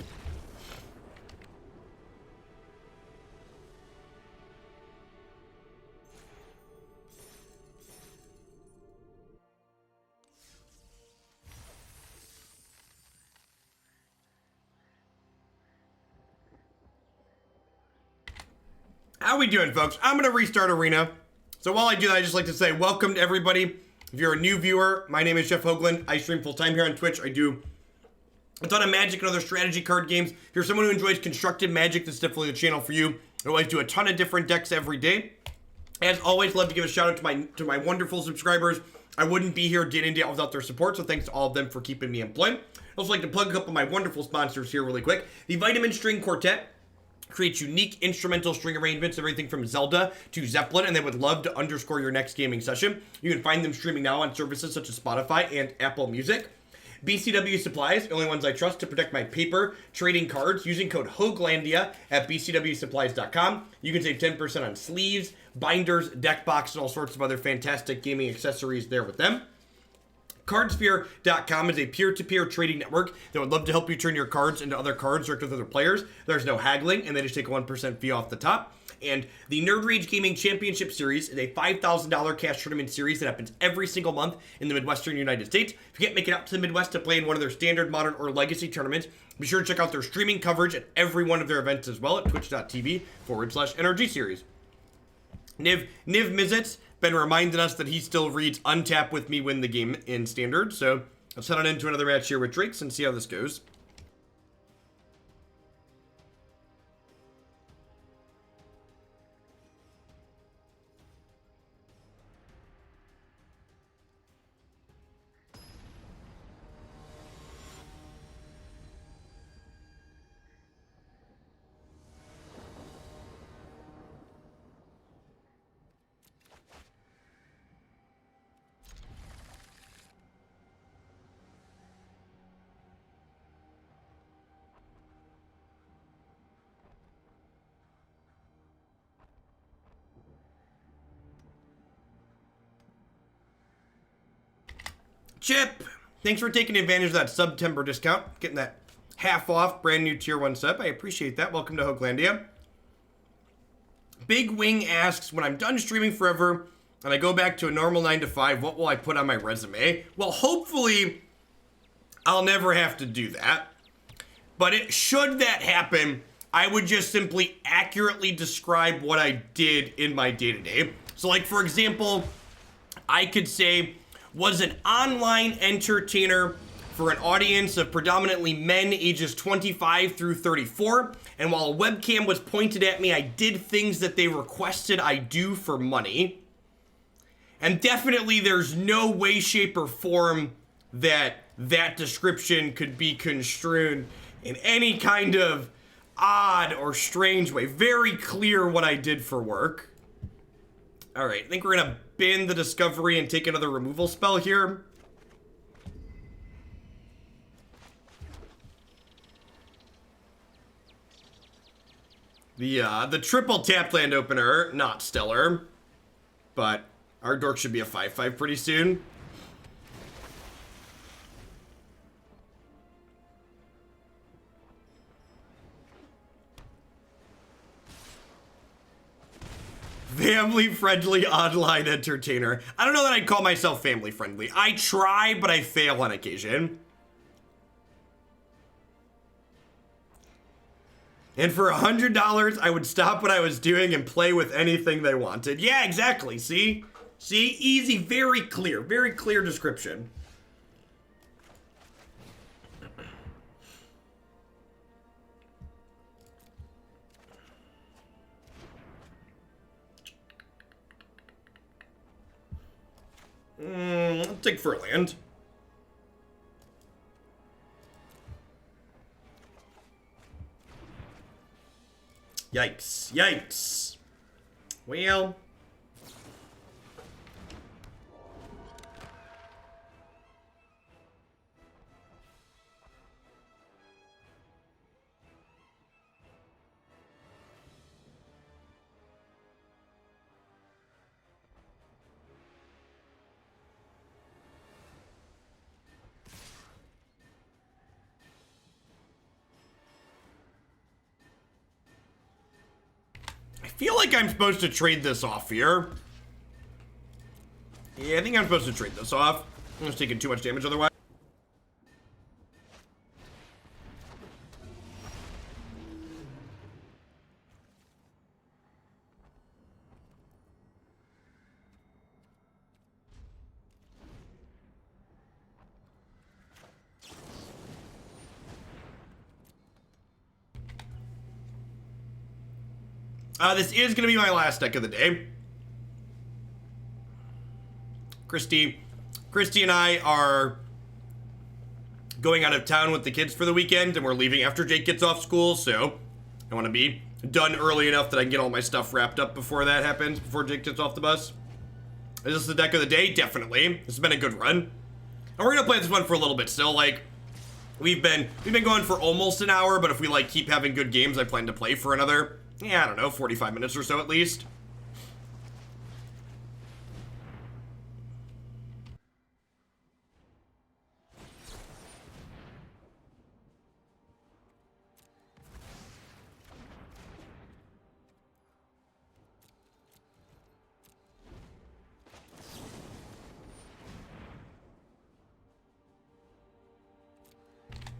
How we doing, folks? I'm going to restart Arena. So while I do that, I just like to say welcome to everybody. If you're a new viewer, my name is Jeff Hoagland. I stream full-time here on Twitch. I do a ton of Magic and other strategy card games. If you're someone who enjoys constructed Magic, this is definitely the channel for you. I always do a ton of different decks every day. As always, love to give a shout out to my wonderful subscribers. I wouldn't be here day in day out without their support, so thanks to all of them for keeping me employed. I'd also like to plug a couple of my wonderful sponsors here really quick. The Vitamin String Quartet creates unique instrumental string arrangements, everything from Zelda to Zeppelin, and they would love to underscore your next gaming session. You can find them streaming now on services such as Spotify and Apple Music. BCW Supplies, the only ones I trust to protect my paper trading cards, using code HOAGLANDIA at bcwsupplies.com. You can save 10% on sleeves, binders, deck box, and all sorts of other fantastic gaming accessories there with them. Cardsphere.com is a peer-to-peer trading network that would love to help you turn your cards into other cards direct with other players. There's no haggling, and they just take a 1% fee off the top. And the Nerd Rage Gaming Championship Series is a $5,000 cash tournament series that happens every single month in the Midwestern United States. If you can't make it out to the Midwest to play in one of their standard, modern, or legacy tournaments, be sure to check out their streaming coverage at every one of their events as well at twitch.tv/NRG series. Niv-Mizzet been reminding us that he still reads untap with me win the game in standard. So let's head on into another match here with Drakes and see how this goes. Chip, thanks for taking advantage of that September discount. Getting that half off brand new tier 1 sub. I appreciate that. Welcome to Hoaglandia. Big Wing asks, when I'm done streaming forever and I go back to a normal 9 to 5, what will I put on my resume? Well, hopefully I'll never have to do that. But should that happen, I would just simply accurately describe what I did in my day-to-day. So like, for example, I could say, was an online entertainer for an audience of predominantly men ages 25 through 34. And while a webcam was pointed at me, I did things that they requested I do for money. And definitely there's no way, shape, or form that that description could be construed in any kind of odd or strange way. Very clear what I did for work. All right, I think we're gonna bin the discovery and take another removal spell here. The triple tap land opener, not stellar, but our dork should be a 5/5 pretty soon. Family-friendly online entertainer. I don't know that I'd call myself family-friendly. I try, but I fail on occasion. And for $100, I would stop what I was doing and play with anything they wanted. Yeah, exactly. See? See? Easy, very clear description. I'll take for land. Yikes. Yikes. Well. I feel like I'm supposed to trade this off here. Yeah, I think I'm supposed to trade this off. I'm just taking too much damage otherwise. This is going to be my last deck of the day. Christy and I are going out of town with the kids for the weekend, and we're leaving after Jake gets off school, so I want to be done early enough that I can get all my stuff wrapped up before that happens, before Jake gets off the bus. Is this the deck of the day? Definitely. This has been a good run. And we're going to play this one for a little bit still. Like, we've been going for almost an hour, but if we, like, keep having good games, I plan to play for another, yeah, I don't know, 45 minutes or so at least.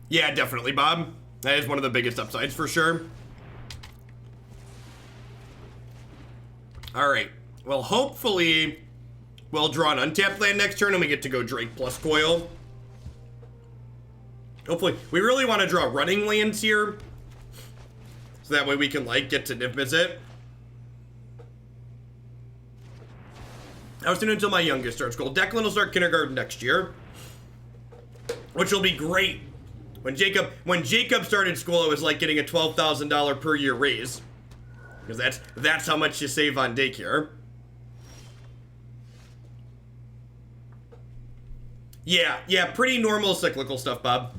Yeah, definitely, Bob. That is one of the biggest upsides for sure. All right. Well, hopefully we'll draw an untapped land next turn and we get to go Drake plus Coil. Hopefully. We really want to draw running lands here, so that way we can, like, get to Niv-Mizzet. I was doing until my youngest starts school. Declan will start kindergarten next year, which will be great. When Jacob started school, it was like getting a $12,000 per year raise, because that's how much you save on daycare. Yeah, pretty normal cyclical stuff, Bob.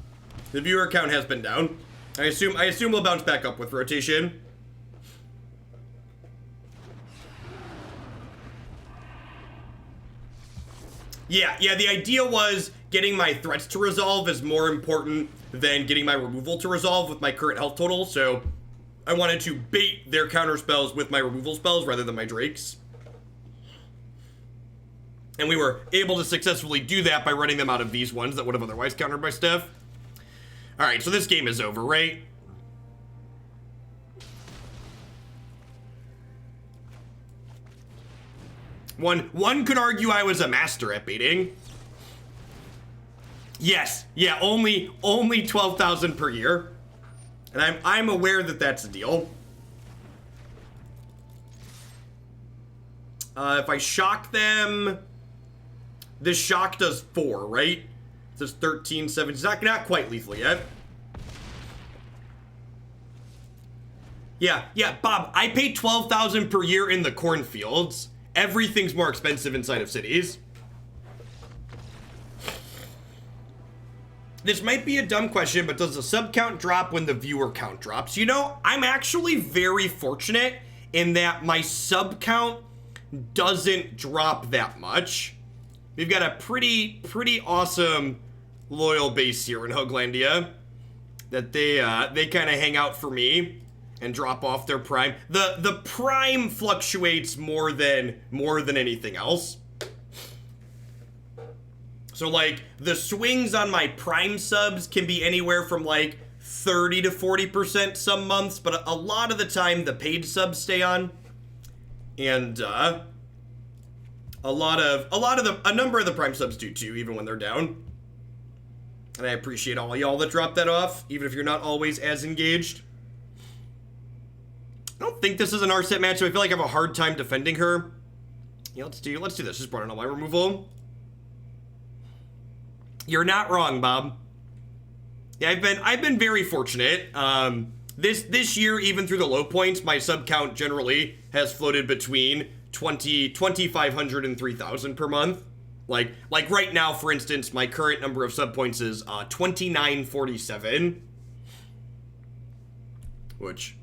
The viewer count has been down. I assume we'll bounce back up with rotation. Yeah, the idea was getting my threats to resolve is more important than getting my removal to resolve with my current health total, so I wanted to bait their counter spells with my removal spells rather than my Drakes. And we were able to successfully do that by running them out of these ones that would have otherwise countered my stuff. Alright, so this game is over, right? One could argue I was a master at baiting. Yes, yeah, only 12,000 per year. And I'm aware that that's a deal. If I shock them, this shock does 4, right? It says 13, 17. It's not quite lethal yet. Yeah, Bob, I pay 12,000 per year in the cornfields. Everything's more expensive inside of cities. This might be a dumb question, but does the sub count drop when the viewer count drops? You know, I'm actually very fortunate in that my sub count doesn't drop that much. We've got a pretty awesome loyal base here in Hoaglandia that they kind of hang out for me and drop off their prime. The prime fluctuates more than anything else. So, like, the swings on my prime subs can be anywhere from, like, 30 to 40% some months, but a lot of the time the paid subs stay on. And, a number of the prime subs do too, even when they're down. And I appreciate all y'all that drop that off, even if you're not always as engaged. I don't think this is an Narset matchup. I feel like I have a hard time defending her. Yeah, let's do this. Just brought in all my removal. You're not wrong, Bob. Yeah, I've been very fortunate. This year, even through the low points, my sub count generally has floated between 2,500 and 3,000 per month. Like right now, for instance, my current number of sub points is 2,947, which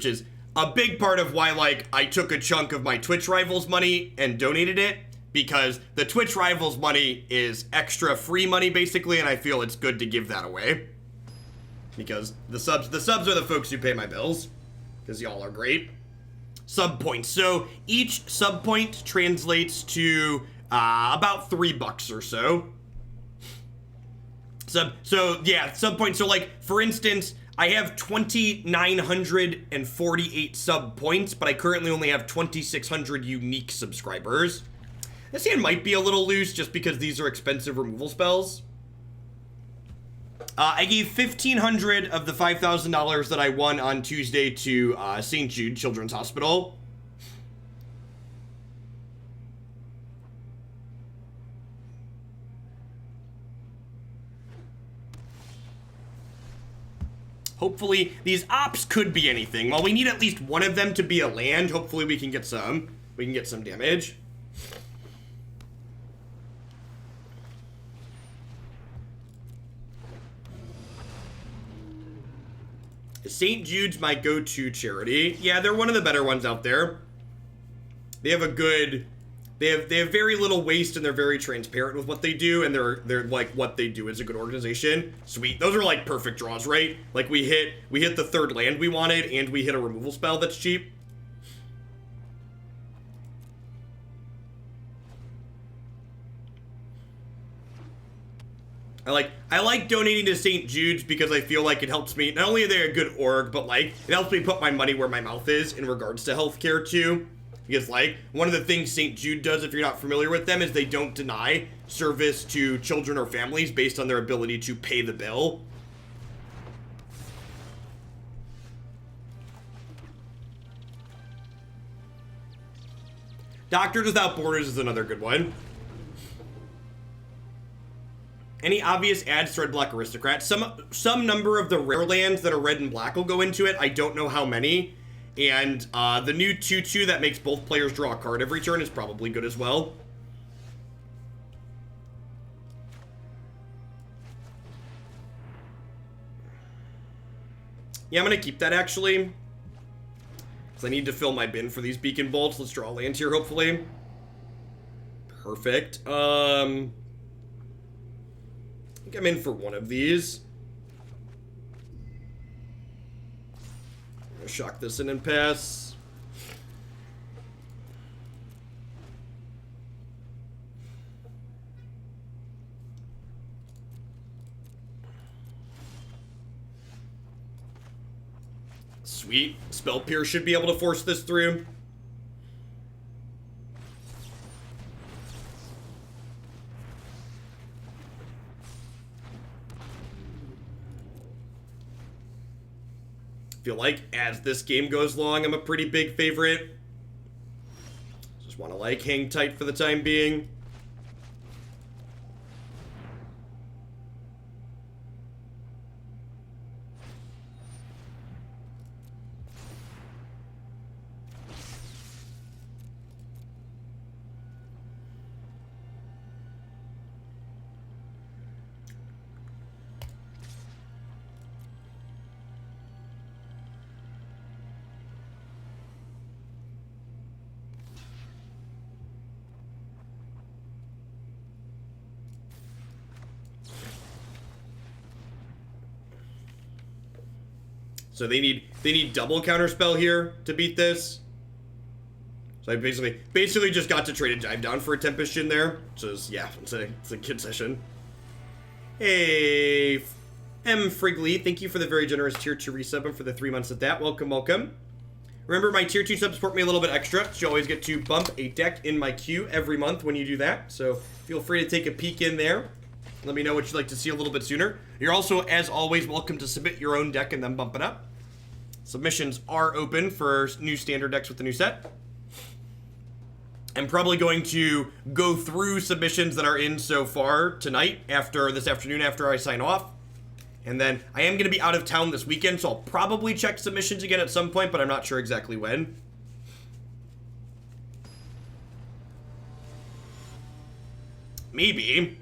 is a big part of why, like, I took a chunk of my Twitch Rivals money and donated it, because the Twitch Rivals money is extra free money, basically, and I feel it's good to give that away. Because the subs are the folks who pay my bills, because y'all are great. Sub points. So each sub point translates to about $3 or so. Sub points. So, like, for instance, I have 2,948 sub points, but I currently only have 2,600 unique subscribers. This hand might be a little loose just because these are expensive removal spells. I gave 1,500 of the $5,000 that I won on Tuesday to St. Jude Children's Hospital. Hopefully, these ops could be anything. While we need at least one of them to be a land, hopefully we can get some damage. St. Jude's my go-to charity. Yeah, they're one of the better ones out there. They have very little waste, and they're very transparent with what they do, and they're like, what they do is a good organization. Sweet. Those are like perfect draws, right? Like, we hit the third land we wanted, and we hit a removal spell that's cheap. I like donating to St. Jude's because I feel like it helps me. Not only are they a good org, but, like, it helps me put my money where my mouth is in regards to healthcare too. Because, like, one of the things St. Jude does, if you're not familiar with them, is they don't deny service to children or families based on their ability to pay the bill. Doctors Without Borders is another good one. Any obvious ads to Red Black Aristocrat? Some number of the rare lands that are red and black will go into it. I don't know how many. And the new 2/2 that makes both players draw a card every turn is probably good as well. Yeah, I'm going to keep that, actually. Because I need to fill my bin for these beacon bolts. Let's draw a land here, hopefully. Perfect. I think I'm in for one of these. I'm gonna shock this in and pass. Sweet. Spell Pierce should be able to force this through. Feel like as this game goes along, I'm a pretty big favorite. Just want to like hang tight for the time being. So they need double counterspell here to beat this. So I basically just got to trade a dive down for a Tempest in there. So yeah, it's a good session. Hey, M. Frigley, thank you for the very generous tier 2 resub and for the 3 months at that. Welcome, welcome. Remember, my tier 2 subs support me a little bit extra, so you always get to bump a deck in my queue every month when you do that. So feel free to take a peek in there. Let me know what you'd like to see a little bit sooner. You're also, as always, welcome to submit your own deck and then bump it up. Submissions are open for new standard decks with the new set. I'm probably going to go through submissions that are in so far tonight, this afternoon after I sign off. And then I am going to be out of town this weekend, so I'll probably check submissions again at some point, but I'm not sure exactly when. Maybe.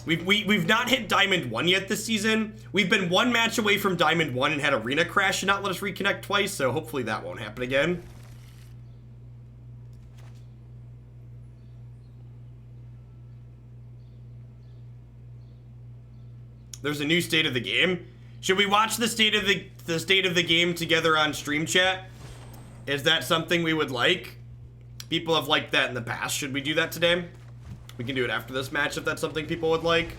We've not hit Diamond 1 yet this season. We've been one match away from Diamond 1 and had Arena crash and not let us reconnect twice, so hopefully that won't happen again. There's a new state of the game. Should we watch the state of the game together on stream chat? Is that something we would like? People have liked that in the past. Should we do that today? We can do it after this match if that's something people would like.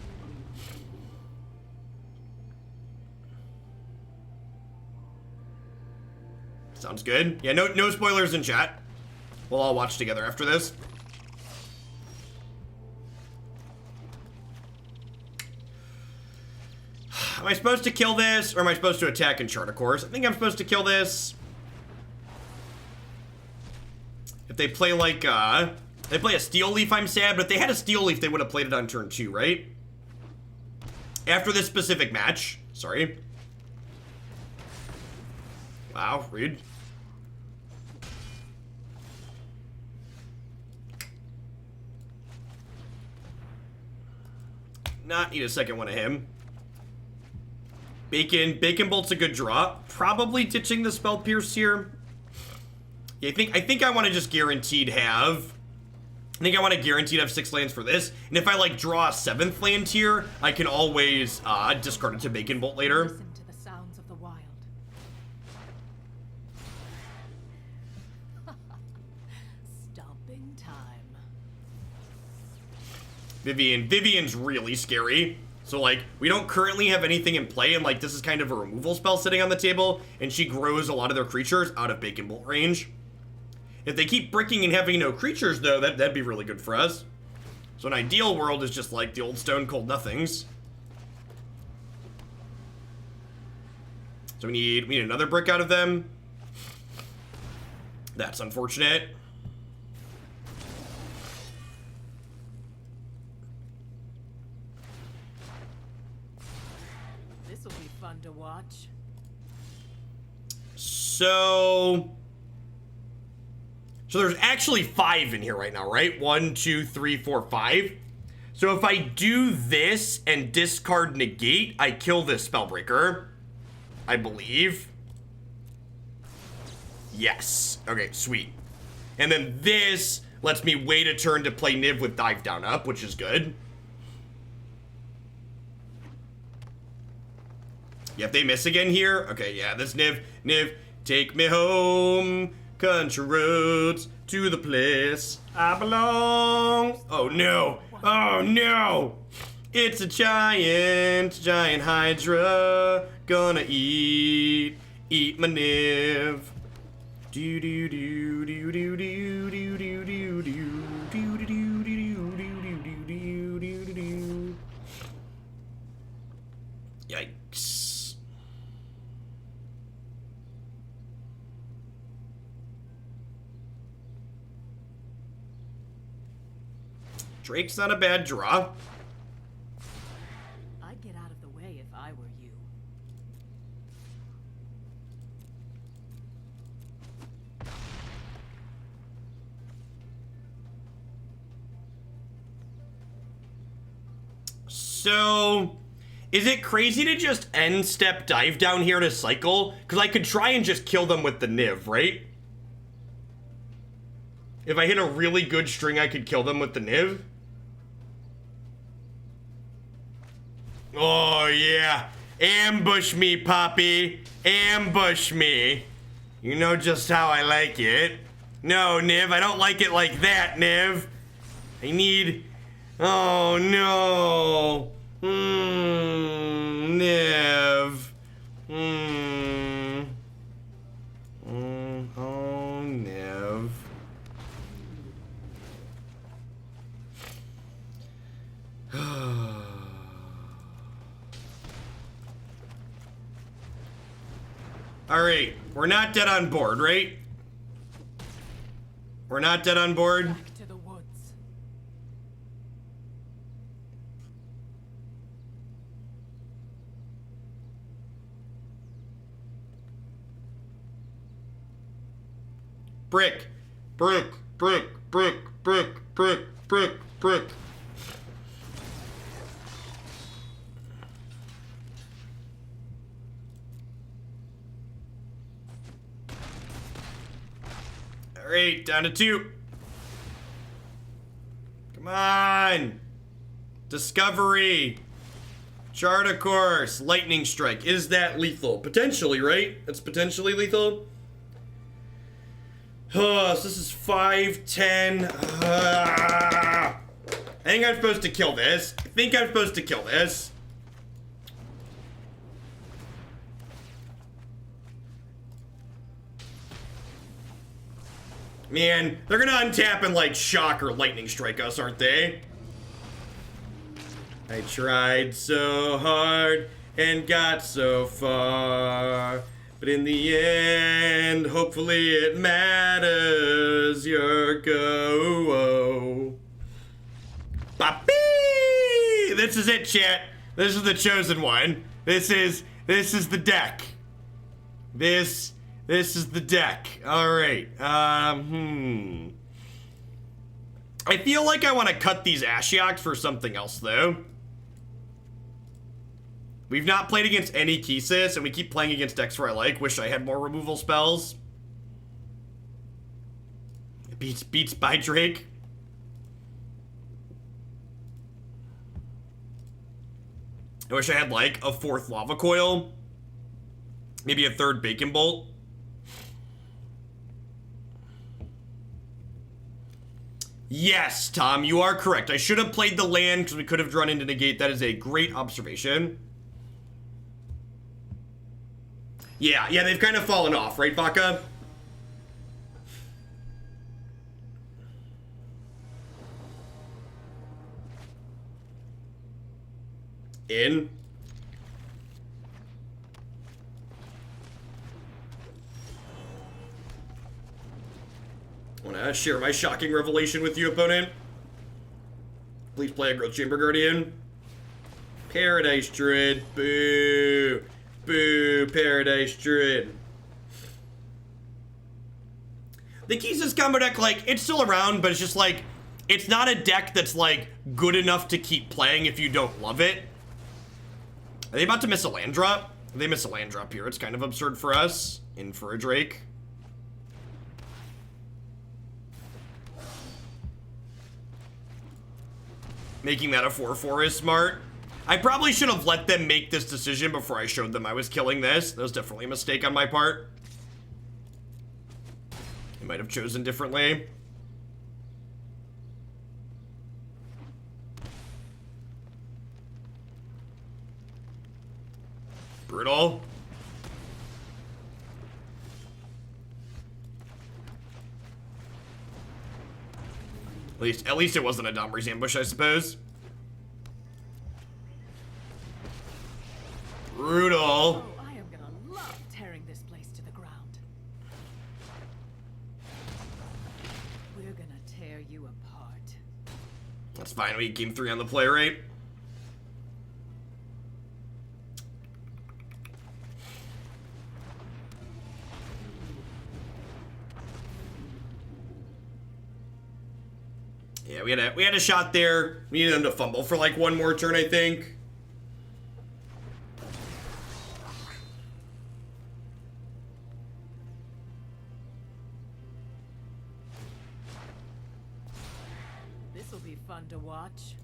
Sounds good. Yeah, no spoilers in chat. We'll all watch together after this. Am I supposed to kill this, or am I supposed to attack and chart a course? I think I'm supposed to kill this. If they play like, they play a Steel Leaf, I'm sad, but if they had a Steel Leaf, they would have played it on turn 2, right? After this specific match. Sorry. Wow, rude. Not need a second one of him. Bacon Bolt's a good draw. Probably ditching the Spell Pierce here. Yeah, I think I want to just guaranteed have... I think I want to guaranteed have 6 lands for this. And if I, like, draw a 7th land here, I can always discard it to Bacon Bolt later. Listen to the sounds of the wild. Stomping time. Vivian's really scary. So, like, we don't currently have anything in play, and, like, this is kind of a removal spell sitting on the table, and she grows a lot of their creatures out of Bacon Bolt range. If they keep bricking and having no creatures, though, that'd be really good for us. So an ideal world is just like the old Stone Cold Nothings. So we need another brick out of them. That's unfortunate. This'll be fun to watch. So there's actually 5 in here right now, right? 1, 2, 3, 4, 5. So if I do this and discard Negate, I kill this Spellbreaker, I believe. Yes. Okay, sweet. And then this, Lets me wait a turn to play Niv with dive down up, which is good. Yeah, if they miss again here, okay, yeah, this Niv, take me home, country roads to the place I belong. Oh no, oh no, it's a giant hydra, gonna eat my Niv. Do do do do do do do do do do do do do do do do. Yikes. Drake's not a bad draw. I'd get out of the way if I were you. So, is it crazy to just end step dive down here to cycle? Because I could try and just kill them with the Niv, right? If I hit a really good string, I could kill them with the Niv. Oh, yeah. Ambush me, Poppy. Ambush me. You know just how I like it. No, Niv, I don't like it like that, Niv. I need... Oh, no. Niv. Oh, Niv. Alright, we're not dead on board, right? We're not dead on board? Back to the woods. Brick. Brick. Brick. Brick. Brick. Brick. Brick. Brick. Alright, down to 2. Come on. Discovery. Chart a course. Lightning strike. Is that lethal? Potentially, right? That's potentially lethal. Oh, so this is 5, 10. I think I'm supposed to kill this. Man, they're gonna untap and like shock or lightning strike us, aren't they? I tried so hard and got so far, but in the end, hopefully it matters. Your go. Papi! This is it, chat. This is the chosen one. This is the deck. This is the deck. All right. I feel like I want to cut these Ashioks for something else, though. We've not played against any Kisis, and we keep playing against decks where I like. Wish I had more removal spells. Beats by Drake. I wish I had, like, a 4th Lava Coil. Maybe a 3rd Bacon Bolt. Yes, Tom, you are correct. I should have played the land because we could have drawn into Negate. That is a great observation. Yeah, they've kind of fallen off, right, Vaca? In. I want to share my shocking revelation with you, opponent. Please play a Growth Chamber Guardian. Paradise Druid. Boo. Boo, Paradise Druid. The Kisis combo deck, like, it's still around, but it's just like, it's not a deck that's, like, good enough to keep playing if you don't love it. Are they about to miss a land drop? If they miss a land drop here, it's kind of absurd for us. In for a Drake. Making that a 4/4 is smart. I probably should have let them make this decision before I showed them I was killing this. That was definitely a mistake on my part. I might have chosen differently. Brutal. At least it wasn't a Domri's ambush, I suppose. Brutal. Oh, I am gonna love tearing this place to the ground. We're gonna tear you apart. That's fine. We game 3 on the play rate. Yeah, we had a shot there. We needed them to fumble for like one more turn, I think. This'll be fun to watch.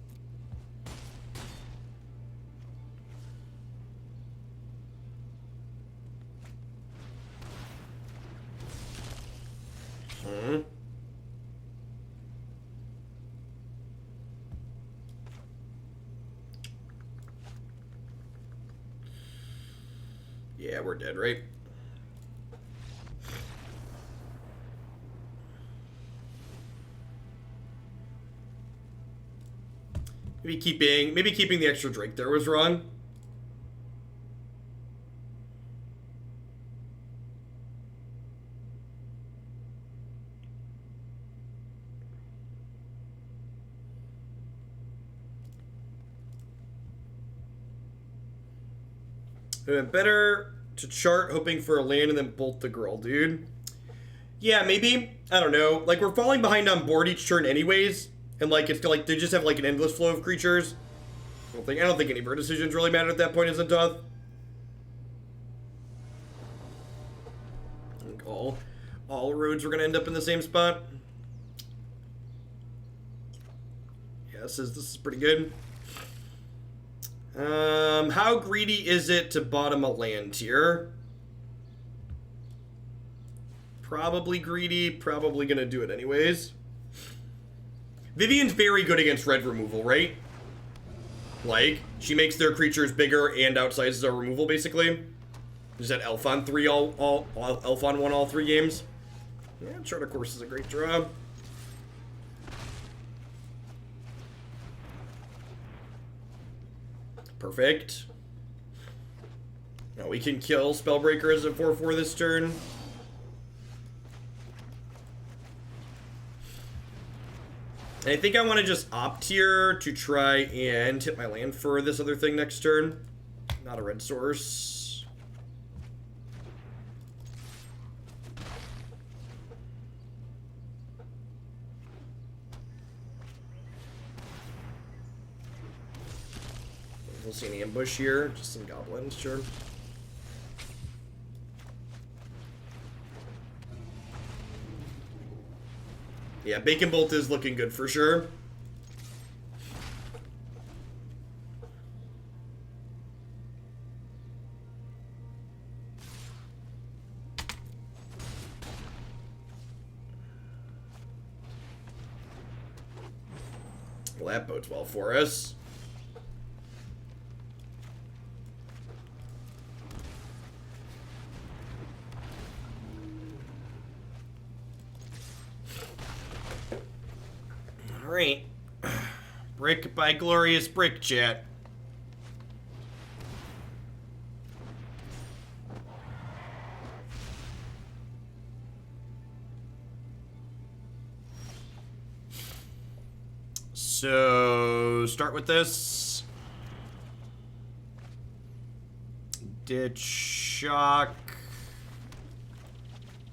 Yeah, we're dead, right? Maybe keeping the extra Drake there was wrong. Better to chart hoping for a land and then bolt the girl, dude. Yeah, maybe. I don't know. Like, we're falling behind on board each turn anyways. And like, it's like they just have like an endless flow of creatures. I don't think any of our decisions really matter at that point, isn't Toth? I think all roads were gonna end up in the same spot. Yeah, this is pretty good. How greedy is it to bottom a land here? Probably greedy, probably gonna do it anyways. Vivian's very good against red removal, right? Like, she makes their creatures bigger and outsizes our removal, basically. Is that Elf on 3 Elf on 1 all 3 games? Yeah, Chart of Course is a great draw. Perfect. Now we can kill Spellbreaker as a 4/4 this turn. And I think I want to just opt here to try and hit my land for this other thing next turn. Not a red source. We'll see any ambush here. Just some goblins, sure. Yeah, Bacon Bolt is looking good for sure. Well, that bodes well for us. Alright. Brick by Glorious Brick, chat. So, start with this. Ditch Shock.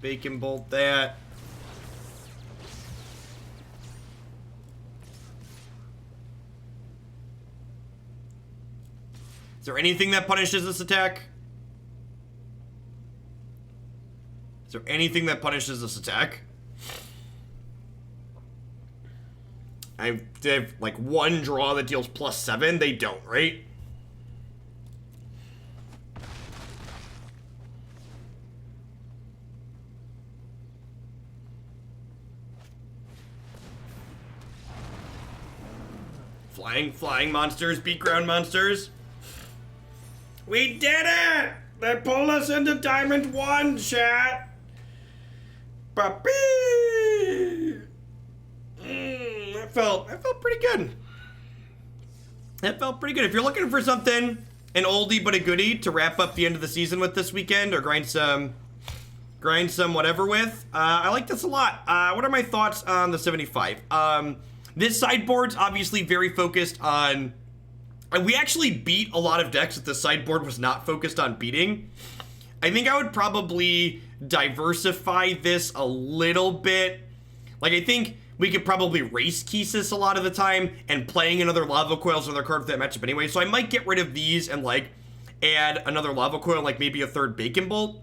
Bacon Bolt that. Is there anything that punishes this attack? Is there anything that punishes this attack? They have like one draw that deals +7. They don't, right? Flying monsters beat ground monsters. We did it! They pulled us into Diamond 1, chat. That felt pretty good. That felt pretty good. If you're looking for something, an oldie but a goodie to wrap up the end of the season with this weekend, or grind some whatever with, I like this a lot. What are my thoughts on the 75? This sideboard's obviously very focused on... We actually beat a lot of decks that the sideboard was not focused on beating. I think I would probably diversify this a little bit. Like, I think we could probably race Kisis a lot of the time, and playing another Lava Coil is another card for that matchup anyway. So I might get rid of these and, like, add another Lava Coil, like maybe a third Bacon Bolt.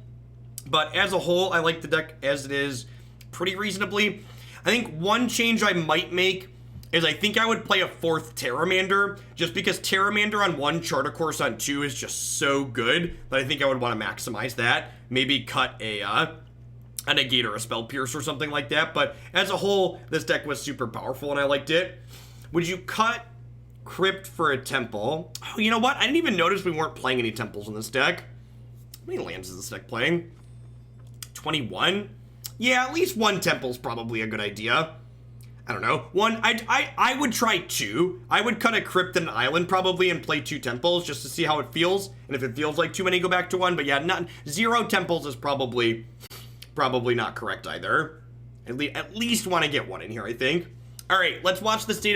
But as a whole, I like the deck as it is pretty reasonably. I think one change I might make is I think I would play a 4th Pteramander, just because Pteramander on 1, Charter Course on 2 is just so good that I think I would want to maximize that. Maybe cut a Negate or a Spell Pierce or something like that. But as a whole, this deck was super powerful and I liked it. Would you cut Crypt for a Temple? Oh, you know what? I didn't even notice we weren't playing any Temples in this deck. How many lands is this deck playing? 21? Yeah, at least 1 Temple's probably a good idea. I don't know. I would try 2. I would cut a Crypt and an Island probably and play 2 Temples just to see how it feels. And if it feels like too many, go back to 1. But yeah, 0 Temples is probably not correct either. At least want to get 1 in here, I think. All right, let's watch the state of the